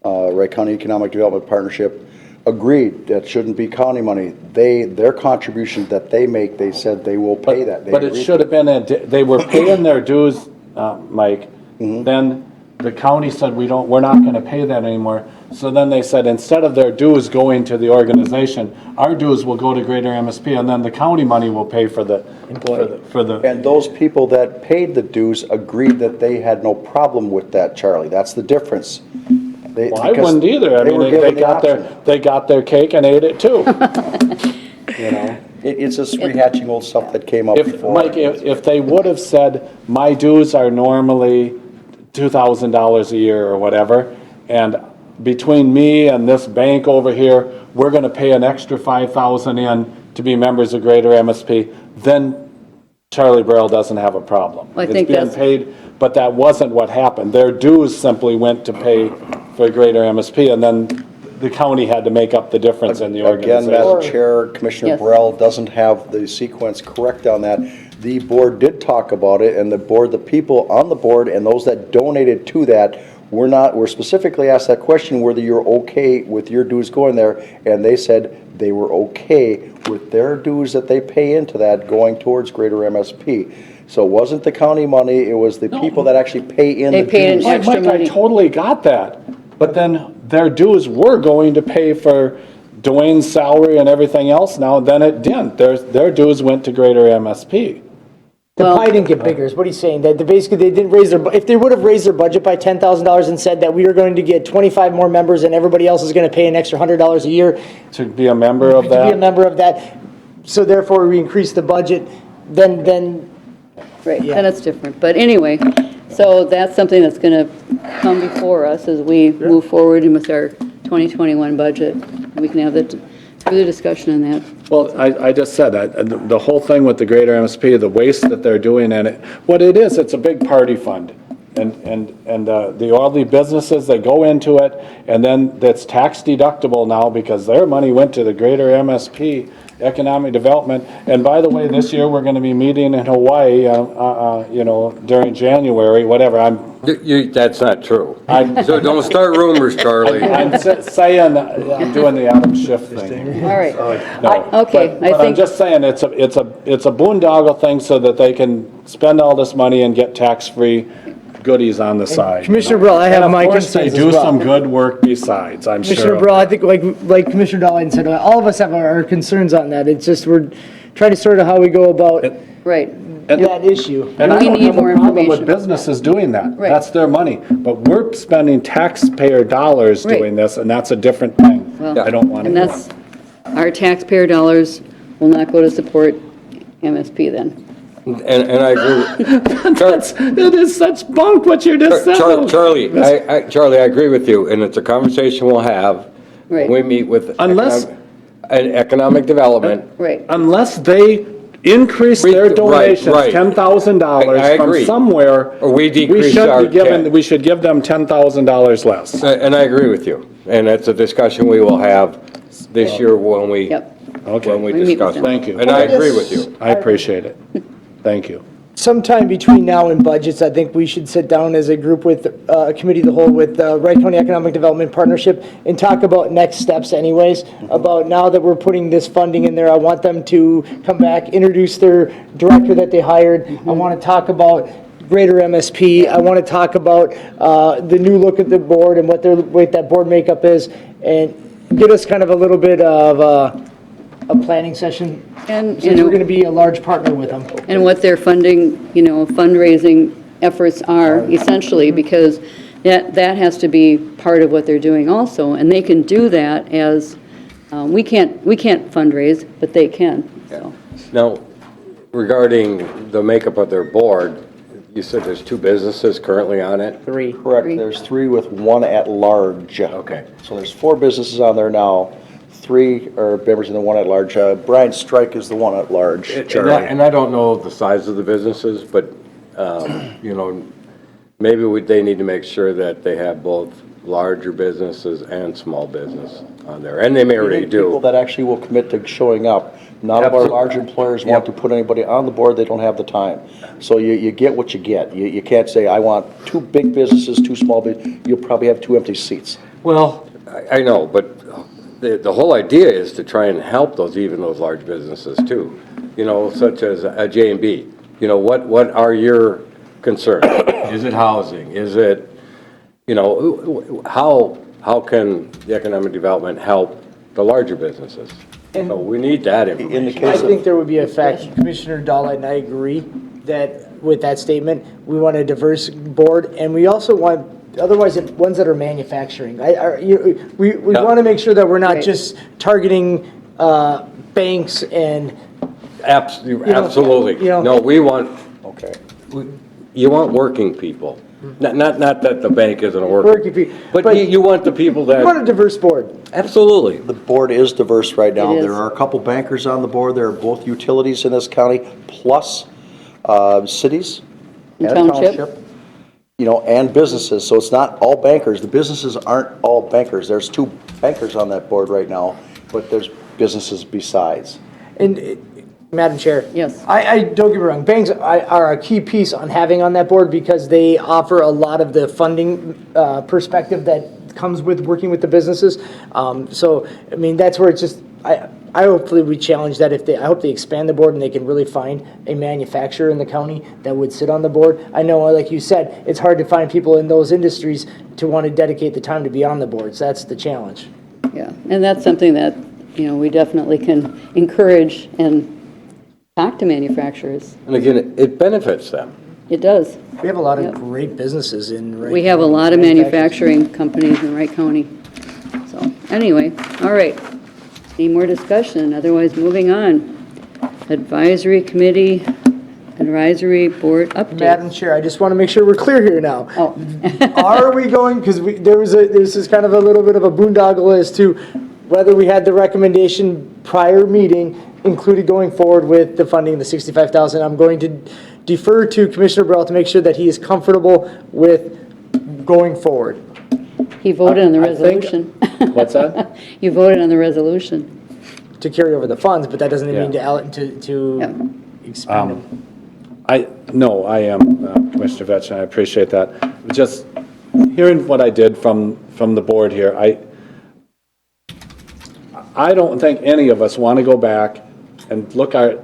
H: Wright County Economic Development Partnership agreed that shouldn't be county money. Their contribution that they make, they said they will pay that. They
B: But it
H: agreed
B: should
H: to
B: have been, they were paying their dues, Mike. Then the county said, we're not going to pay that anymore. So then they said, instead of their dues going to the organization, our dues will go to greater MSP, and then the county money will pay for the, for the.
H: And those people that paid the dues agreed that they had no problem with that, Charlie. That's the difference.
B: Well, I wouldn't either. I mean, they got their cake and ate it too. You know?
H: It's just rehatching old stuff that came up before.
B: Mike, if they would have said, my dues are normally $2,000 a year or whatever, and between me and this bank over here, we're gonna pay an extra $5,000 in to be members of greater MSP, then Charlie Burrell doesn't have a problem.
C: Well, I think
B: it's being
C: that's-
B: paid, but that wasn't what happened. Their dues simply went to pay for greater MSP, and then the county had to make up the difference in the organization.
H: Again, Madam Chair, Commissioner
C: Yes.
H: Burrell doesn't have the sequence correct on that. The board did talk about it, and the people on the board and those that donated to that were specifically asked that question, whether you're okay with your dues going there, and they said they were okay with their dues that they pay into that going towards greater MSP. So it wasn't the county money, it was the people that actually pay in
C: They
H: the
C: paid in
H: dues.
C: extra
B: Mike,
C: money.
B: I totally got that, but then their dues were going to pay for Dwayne's salary and everything else now, then it didn't. Their dues went to greater MSP.
E: The
C: Well-
E: pie didn't get bigger, is what he's saying, that basically they didn't raise if they would have raised their budget by $10,000 and said that we are going to get 25 more members and everybody else is going to pay an extra $100 a year
B: To be a member of
E: to be a
B: that,
E: member of that, so therefore we increase the budget, then
C: Right,
E: Yeah.
C: then it's different. But anyway, so that's something that's going to come before us as we move forward with our 2021 budget. We can have the further discussion on that.
B: Well, I just said, the whole thing with the greater MSP, the waste that they're doing in it, what it is, it's a big party fund. And all the businesses that go into it, and then that's tax deductible now because their money went to the greater MSP, economic development. And by the way, this year, we're going to be meeting in Hawaii, during January, whatever.
G: That's not true. So don't start rumors, Charlie.
B: I'm saying, I'm doing the Adam Schiff thing.
C: All right.
B: No,
C: Okay,
B: but
C: I
B: I'm
C: think,
B: just saying, it's a boondoggle thing so that they can spend all this money and get tax-free goodies on the side.
E: Commissioner Brill, I have my
B: And of course, they
E: concerns as
B: do
E: well.
B: some good work besides, I'm sure.
E: Commissioner
B: of
E: Brill,
B: that.
E: I think like Commissioner Dahlin said, all of us have our concerns on that. It's just we're trying to sort of how we go about
C: right.
E: that issue.
B: And I
C: We
B: don't
C: need
B: have a
C: more
B: problem with
C: information.
B: businesses doing that.
C: Right.
B: That's their money. But we're spending taxpayer dollars
C: Right.
B: doing this, and that's a different thing.
C: Well,
B: I don't want to
C: and
B: do
C: that's, our taxpayer dollars will not go to support MSP then.
G: And I agree.
B: It is such bunk what you just said.
G: Charlie, Charlie, I agree with you, and it's a conversation we'll have
C: Right.
G: when we meet with
B: Unless-
G: economic development.
C: Right.
B: Unless they increase their
G: Right,
B: donations,
G: right.
B: $10,000
G: I
B: from
G: agree.
B: somewhere.
G: Or we decrease our tax.
B: We should give them $10,000 less.
G: And I agree with you, and that's a discussion we will have this year when we,
C: Yep.
B: Okay.
G: when we
C: We meet
G: discuss.
C: with
G: it.
C: them.
B: Thank you.
G: And I agree with you.
B: I appreciate it. Thank you.
E: Sometime between now and budgets, I think we should sit down as a group with, a committee of the whole with Wright County Economic Development Partnership and talk about next steps anyways, about now that we're putting this funding in there, I want them to come back, introduce their director that they hired. I want to talk about greater MSP. I want to talk about the new look at the board and what that board makeup is, and get us kind of a little bit of a planning session,
C: And,
E: since we're going to be a large partner with them.
C: and what their funding, fundraising efforts are essentially, because that has to be part of what they're doing also. And they can do that as, we can't fundraise, but they can, so.
G: Now, regarding the makeup of their board, you said there's 2 businesses currently on it?
E: Three.
H: Correct, there's 3 with 1 at large.
G: Okay.
H: So there's 4 businesses on there now, 3 are members in the 1 at large. Brian Strike is the 1 at large.
G: And I don't know the size of the businesses, but, maybe they need to make sure that they have both larger businesses and small business on there, and they may already
H: People
G: do.
H: that actually will commit to showing up. None of our large employers want to put anybody on the board, they don't have the time. So you get what you get. You can't say, I want 2 big businesses, 2 small businesses. You'll probably have 2 empty seats.
G: Well, I know, but the whole idea is to try and help those large businesses too, such as a J&B. What are your concerns? Is it housing? Is it, how can the economic development help the larger businesses? So we need that information.
H: In the
E: I
H: case of,
E: think there would be a fact, Commissioner Dahlin and I agree that with that statement, we want a diverse board, and we also want, otherwise, ones that are manufacturing. We want to make sure that we're not
C: Right.
E: just targeting banks and,
G: Absolutely.
E: you know-
G: No, we want,
H: okay.
G: you want working people. Not that the bank isn't a
E: Working
G: working,
E: people,
G: but
E: but-
G: you want the people
E: we want a
G: that,
E: diverse board.
G: absolutely.
H: The board is diverse right now.
C: It is.
H: There are a couple bankers on the board. There are both utilities in this county, plus cities
C: And
H: and
C: township.
H: and businesses. So it's not all bankers. The businesses aren't all bankers. There's 2 bankers on that board right now, but there's businesses besides.
E: And, Madam Chair?
C: Yes.
E: I don't get me wrong, banks are a key piece on having on that board because they offer a lot of the funding perspective that comes with working with the businesses. So, I mean, that's where it's just, I hopefully we challenge that I hope they expand the board and they can really find a manufacturer in the county that would sit on the board. I know, like you said, it's hard to find people in those industries to want to dedicate the time to be on the boards. That's the challenge.
C: Yeah, and that's something that, we definitely can encourage and talk to manufacturers.
G: And again, it benefits them.
C: It does.
E: We have a lot of
C: Yep.
E: great businesses in Wright.
C: We have a lot of manufacturing companies in Wright County. So, anyway, all right. Any more discussion? Otherwise, moving on. Advisory Committee Advisory Board update.
E: Madam Chair, I just want to make sure we're clear here now.
C: Oh,
E: Are we going, because this is kind of a little bit of a boondoggle as to whether we had the recommendation prior meeting included going forward with the funding, the 65,000. I'm going to defer to Commissioner Burrell to make sure that he is comfortable with going forward.
C: he voted on the
B: I think-
C: resolution.
B: What's that?
C: You voted on the resolution.
E: To carry over the funds, but that doesn't mean
B: Yeah.
E: to expend them.
B: No, I am, Commissioner Vetch, and I appreciate that. Just hearing what I did from the board here, I don't think any of us want to go back and look our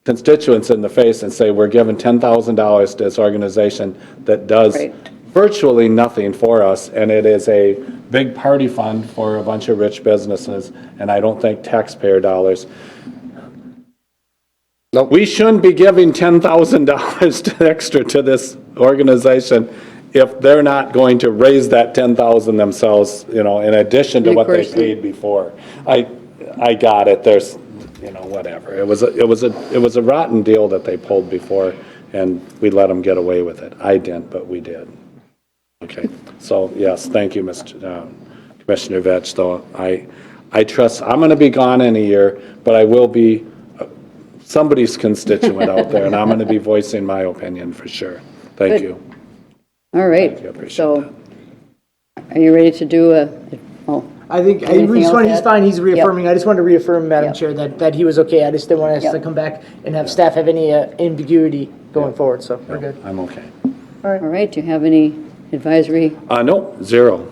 B: constituents in the face and say, we're giving $10,000 to this organization that does
C: Right.
B: virtually nothing for us, and it is a big party fund for a bunch of rich businesses, and I don't think taxpayer dollars.
G: Nope.
B: We shouldn't be giving $10,000 extra to this organization if they're not going to raise that $10,000 themselves, in addition to
C: And of
B: what they
C: course-
B: paid before. I got it, there's, whatever. It was a rotten deal that they pulled before, and we let them get away with it. I didn't, but we did. Okay, so yes, thank you, Commissioner Vetch, though. I trust, I'm going to be gone in a year, but I will be somebody's constituent out there, and I'm going to be voicing my opinion for sure. Thank
C: Good.
B: you.
C: All right.
B: Thank you, I appreciate
C: So, are you ready to do
E: I think,
C: Anything else,
E: he's
C: Ed?
E: fine, he's reaffirming,
C: Yep.
E: I just wanted to reaffirm, Madam
C: Yep.
E: Chair, that he was okay. I just didn't want us to
C: Yep.
E: come back and have staff have any ambiguity going forward, so we're good.
B: I'm okay.
C: all right, do you have any advisory?
B: No, zero.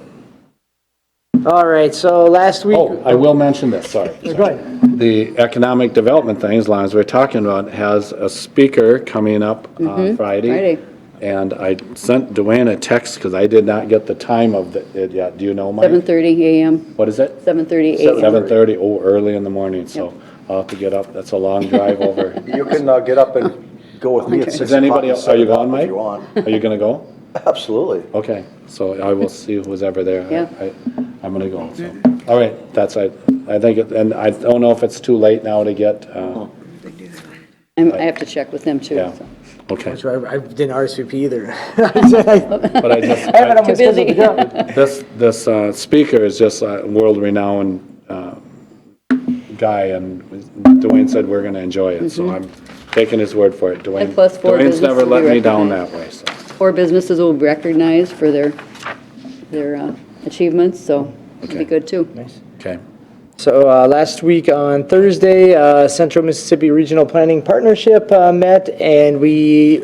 E: All right, so last week.
B: Oh, I will mention this, sorry.
E: Go ahead.
B: The economic development thing, as long as we're talking about, has a speaker coming up on Friday.
C: Friday.
B: And I sent Dwayne a text because I did not get the time of it yet. Do you know, Mike?
C: 7:30 a.m.,
B: What is it?
C: 7:30 a.m.
B: 7:30, oh, early in the morning, so I'll have to get up. That's a long drive over.
H: You can get up and go with me at 6
B: Is
H: o'clock.
B: anybody
H: and
B: else,
H: set
B: are you
H: it up
B: going,
H: if
B: Mike?
H: you want.
B: Are you going to go?
H: Absolutely.
B: Okay, so I will see who's ever there.
C: Yeah.
B: I'm going to go, so. All right, that's it. I think, and I don't know if it's too late now to get,
C: I have to check with them too.
B: yeah,
C: so.
B: okay.
E: I didn't RSVP either.
B: But I just,
E: I have it on my
C: Too busy.
E: schedule to go.
B: this speaker is just a world-renowned guy, and Dwayne said we're going to enjoy it, so I'm taking his word for it. Dwayne,
C: And plus four
B: Dwayne's never
C: businesses
B: let
C: we
B: me down
C: recognize.
B: that way, so.
C: 4 businesses will be recognized for their achievements, so it'll be good too.
B: Okay.
E: So last week on Thursday, Central Mississippi Regional Planning Partnership met, and we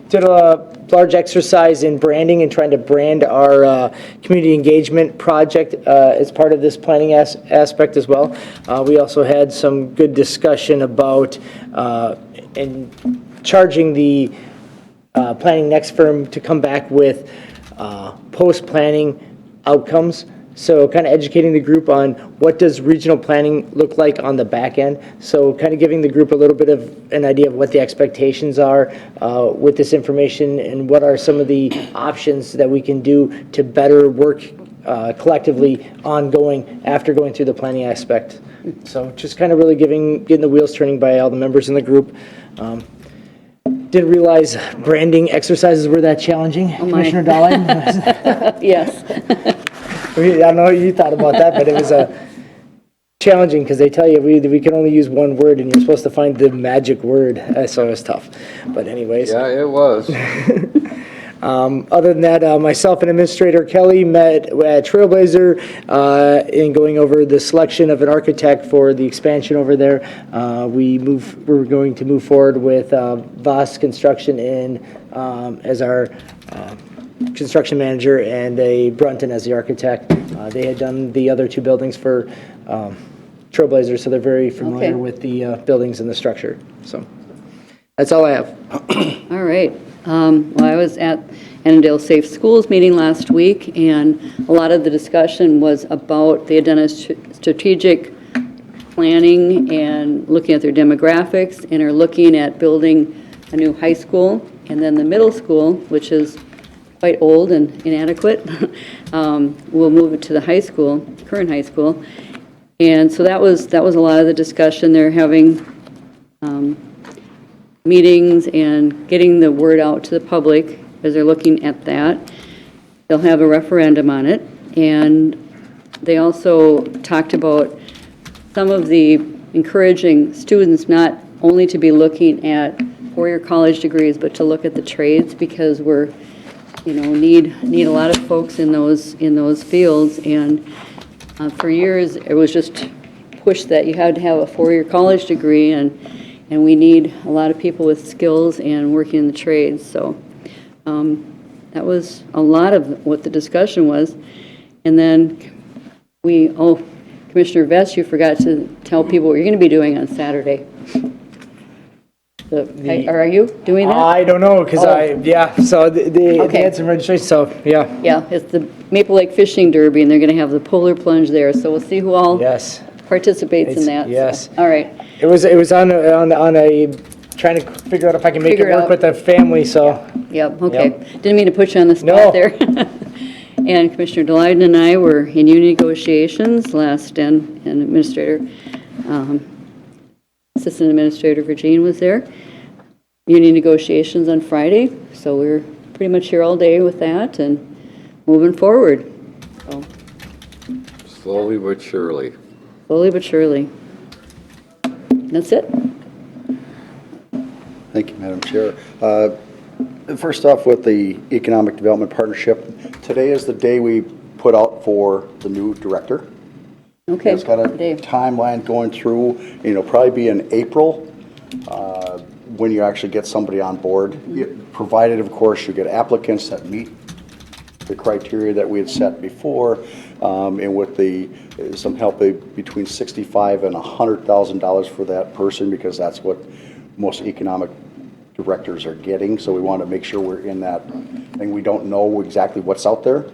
E: did a large exercise in branding and trying to brand our community engagement project as part of this planning aspect as well. We also had some good discussion about and charging the Planning Next firm to come back with post-planning outcomes. So kind of educating the group on what does regional planning look like on the back end. So kind of giving the group a little bit of an idea of what the expectations are with this information and what are some of the options that we can do to better work collectively ongoing after going through the planning aspect. So just kind of really getting the wheels turning by all the members in the group. Didn't realize branding exercises were that challenging, Commissioner Dahlin.
C: Yes.
E: I don't know what you thought about that, but it was challenging because they tell you we can only use one word and you're supposed to find the magic word. So it was tough. But anyways.
G: Yeah, it was.
E: Other than that, myself and Administrator Kelly met at Trailblazer in going over the selection of an architect for the expansion over there. We're going to move forward with Voss Construction as our construction manager and a Brunton as the architect. They had done the other 2 buildings for Trailblazer, so they're very familiar
C: Okay.
E: with the buildings and the structure. So that's all I have.
C: All right. Well, I was at Annandale Safe Schools meeting last week, and a lot of the discussion was about, they had done a strategic planning and looking at their demographics, and are looking at building a new high school, and then the middle school, which is quite old and inadequate, we'll move it to the high school, current high school. And so that was a lot of the discussion. They're having meetings and getting the word out to the public as they're looking at that. They'll have a referendum on it. And they also talked about some of the encouraging students not only to be looking at four-year college degrees, but to look at the trades, because we're, need a lot of folks in those fields. And for years, it was just pushed that you had to have a four-year college degree, and we need a lot of people with skills and working in the trades. So that was a lot of what the discussion was. And then Commissioner Vest, you forgot to tell people what you're going to be doing on Saturday. Are you doing that?
E: I don't know, because so they
C: Okay.
E: had some registration, so, yeah.
C: Yeah, it's the Maple Lake Fishing Derby, and they're going to have the polar plunge there, so we'll see who all
E: Yes.
C: participates in that.
E: Yes.
C: All right.
E: It was on a, trying to figure out if I can make
C: Figure
E: it
C: it
E: work
C: out.
E: with the family, so.
C: Yep, okay.
E: Yep.
C: Didn't mean to put you on the spot
E: No.
C: there. And Commissioner Delyden and I were in union negotiations last, and Administrator, Assistant Administrator Virgin was there. Union negotiations on Friday, so we're pretty much here all day with that and moving forward. So,
G: Slowly but surely.
C: slowly but surely. That's it.
H: Thank you, Madam Chair. First off, with the Economic Development Partnership, today is the day we put out for the new director.
C: Okay.
H: It's got a
C: Dave.
H: timeline going through, probably be in April, when you actually get somebody on board, provided, of course, you get applicants that meet the criteria that we had set before, and with some help between $65,000 and $100,000 for that person, because that's what most economic directors are getting. So we want to make sure we're in that thing. We don't know exactly what's out there,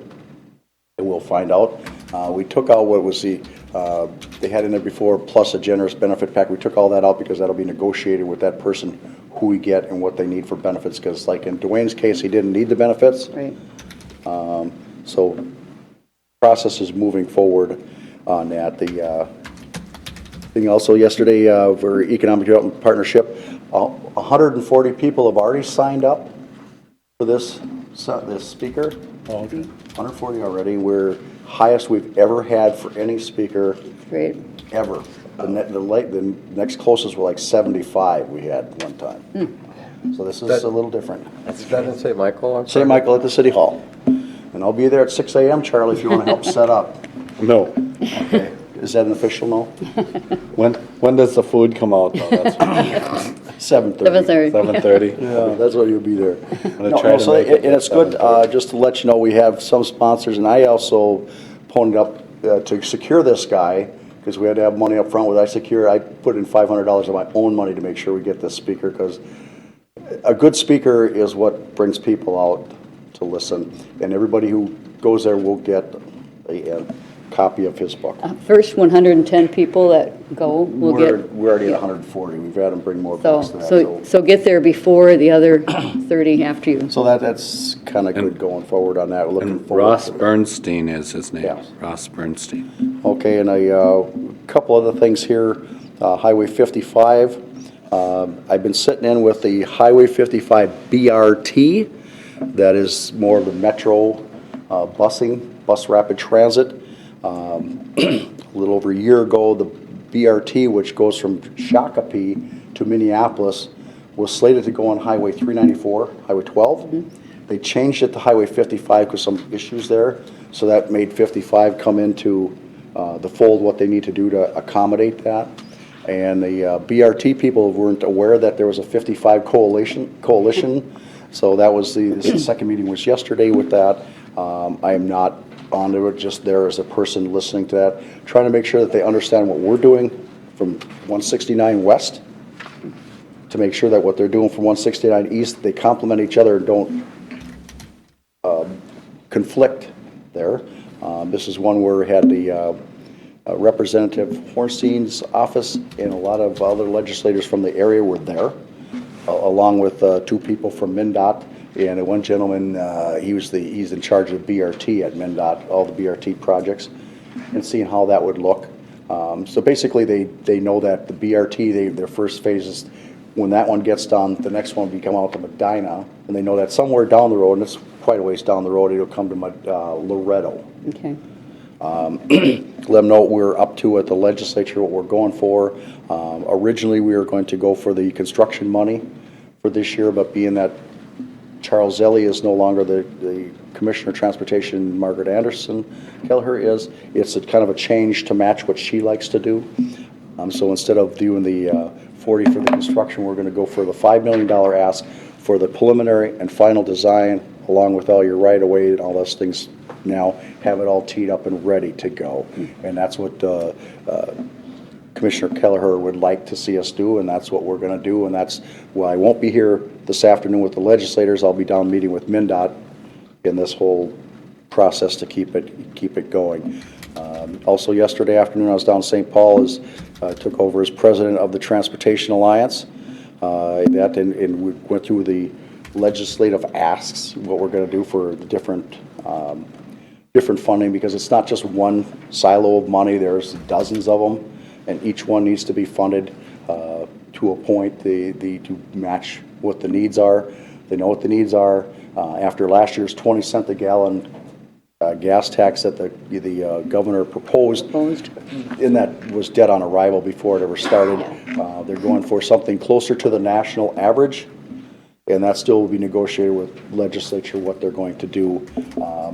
H: and we'll find out. We took out what was they had in there before, plus a generous benefit pack. We took all that out because that'll be negotiated with that person, who we get and what they need for benefits. Because like in Dwayne's case, he didn't need the benefits.
C: Right.
H: So process is moving forward on that. The thing also yesterday for Economic Development Partnership, 140 people have already signed up for this speaker. 140 already. We're highest we've ever had for any speaker.
C: Great.
H: Ever. The next closest were like 75 we had one time. So this is a little different.
G: Is that in St. Michael? I'm
H: St.
G: sorry?
H: Michael at the City Hall. And I'll be there at 6 a.m., Charlie, if you want to help set up.
B: No.
H: Okay. Is that an official no?
B: When does the food come out, though? That's
H: 7:30.
C: 7:30.
B: 7:30?
H: Yeah, that's when you'll be there.
B: gonna try to
H: So
B: make it
H: and it's
B: at
H: good,
B: 7:30.
H: just to let you know, we have some sponsors, and I also ponied up to secure this guy, because we had to have money up front. I put in $500 of my own money to make sure we get this speaker, because a good speaker is what brings people out to listen, and everybody who goes there will get a copy of his book.
C: First 110 people that go will get.
H: We're already at 140. We've had them bring more books to that.
C: So get there before the other 30 after you.
H: So that's kind of good going forward on that. We're looking
B: And
H: forward
B: Ross
H: to that.
B: Bernstein is his name.
H: Yeah.
B: Ross Bernstein.
H: Okay, and a couple other things here. Highway 55. I've been sitting in with the Highway 55 BRT. That is more of the metro busing, bus rapid transit. A little over a year ago, the BRT, which goes from Shakopee to Minneapolis, was slated to go on Highway 394, Highway 12. They changed it to Highway 55 because some issues there, so that made 55 come into the fold, what they need to do to accommodate that. And the BRT people weren't aware that there was a 55 coalition. So that was the second meeting was yesterday with that. I am not onto it, just there as a person listening to that, trying to make sure that they understand what we're doing from 169 West, to make sure that what they're doing from 169 East, they complement each other and don't conflict there. This is one where we had the Representative Hornstein's office and a lot of other legislators from the area were there, along with two people from MnDOT. And one gentleman, he's in charge of BRT at MnDOT, all the BRT projects, and seeing how that would look. So basically, they know that the BRT, their first phase is when that one gets done, the next one will come out to Medina, and they know that somewhere down the road, and it's quite a ways down the road, it'll come to Loretto.
C: Okay.
H: Let them know what we're up to at the legislature, what we're going for. Originally, we were going to go for the construction money for this year, but being that Charles Zelli is no longer the Commissioner of Transportation, Margaret Anderson Kelleher is, it's a kind of a change to match what she likes to do. So instead of doing the 40 for the construction, we're going to go for the $5 million ask for the preliminary and final design, along with all your right-of-way and all those things. Now have it all teed up and ready to go. And that's what Commissioner Kelleher would like to see us do, and that's what we're going to do. And that's why I won't be here this afternoon with the legislators. I'll be down meeting with MnDOT in this whole process to keep it going. Also yesterday afternoon, I was down in St. Paul as took over as president of the Transportation Alliance. And we went through the legislative asks, what we're going to do for the different funding, because it's not just one silo of money. There's dozens of them, and each one needs to be funded to a point to match what the needs are. They know what the needs are. After last year's 20 cent a gallon gas tax that the governor proposed, and that was dead on arrival before it ever started. They're going for something closer to the national average, and that still will be negotiated with legislature what they're going to do.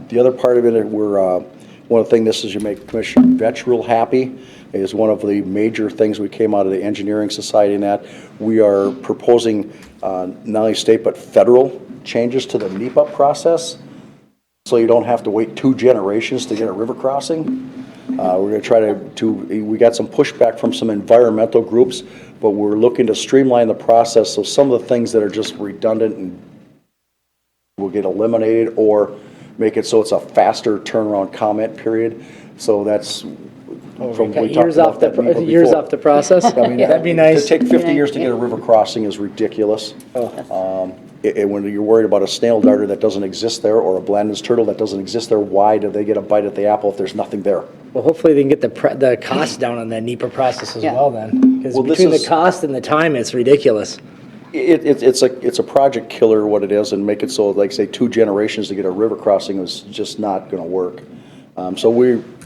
H: The other part of it, one of the things, this is you make Commissioner Vetch real happy, is one of the major things we came out of the Engineering Society in that we are proposing not only state but federal changes to the NEPA process, so you don't have to wait 2 generations to get a river crossing. We're going to try we got some pushback from some environmental groups, but we're looking to streamline the process so some of the things that are just redundant and will get eliminated, or make it so it's a faster turnaround comment period. So that's from we
E: years
H: talked about
E: off years off the process.
H: I mean,
E: that'd be nice.
H: To take 50 years to get a river crossing is ridiculous. When you're worried about a snail darter that doesn't exist there, or a Blanding's turtle that doesn't exist there, why do they get a bite at the apple if there's nothing there?
E: Well, hopefully they can get the cost down on that NEPA process as well then. Because between the cost and the time, it's ridiculous.
H: It's a project killer, what it is, and make it so, like say, 2 generations to get a river crossing is just not going to work.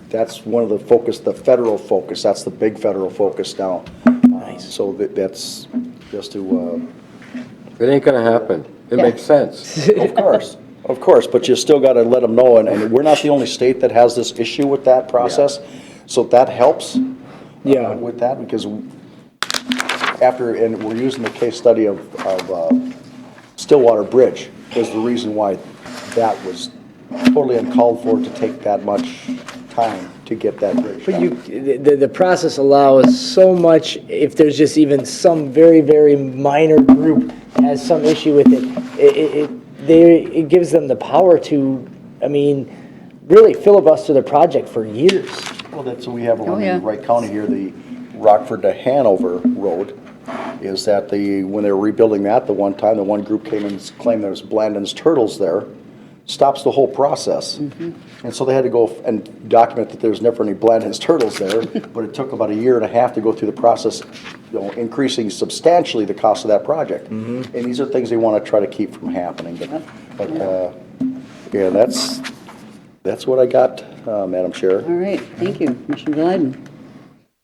H: That's one of the focus, the federal focus. That's the big federal focus now. Nice. So that's just to.
G: It ain't gonna happen. It makes sense.
H: Of course, but you still got to let them know, and we're not the only state that has this issue with that process, so that helps. With that, because and we're using the case study of Stillwater Bridge was the reason why that was totally uncalled for to take that much time to get that bridge.
E: But the process allows so much. If there's just even some very, very minor group has some issue with it gives them the power to, really filibuster the project for years.
H: Well, that's what we have in Wright County here, the Rockford to Hanover Road, is that when they were rebuilding that the one time, the one group came and claimed there was Blanding's turtles there, stops the whole process. And so they had to go and document that there's never any Blanding's turtles there, but it took about 1.5 years to go through the process, increasing substantially the cost of that project. And these are things they want to try to keep from happening. But that's what I got, Madam Chair.
C: All right, thank you. Commissioner Glyden.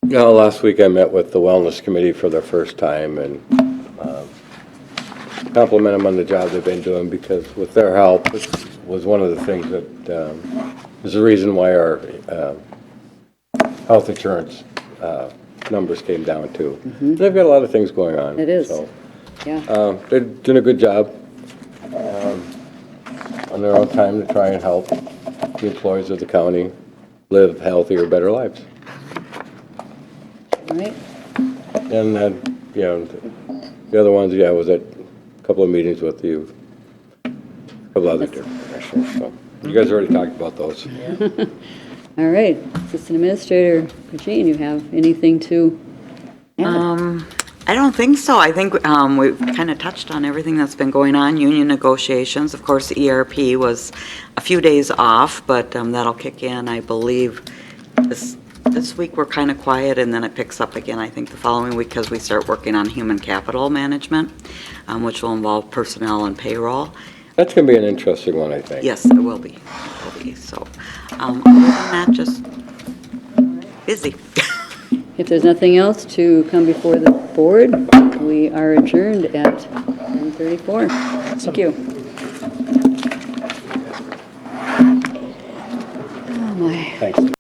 G: Last week I met with the Wellness Committee for the first time and compliment them on the job they've been doing, because with their help, this was one of the things that is the reason why our health insurance numbers came down too. They've got a lot of things going on.
C: It is.
G: So, they're doing a good job on their own time to try and help the employees of the county live healthier, better lives.
C: All right.
G: And the other ones, I was at a couple of meetings with you, a couple other different commissioners. So you guys already talked about those.
C: All right, Assistant Administrator Jean, you have anything to add?
D: I don't think so. I think we've kind of touched on everything that's been going on. Union negotiations, of course, the ERP was a few days off, but that'll kick in, I believe, this This week, we're kind of quiet, and then it picks up again, I think, the following week, because we start working on human capital management, which will involve personnel and payroll.
G: That's going to be an interesting one, I think.
D: Yes, it will be. It will be. So, other than that, just busy.
C: If there's nothing else to come before the board, we are adjourned at 10:34. Thank you. Oh, my.
B: Thanks.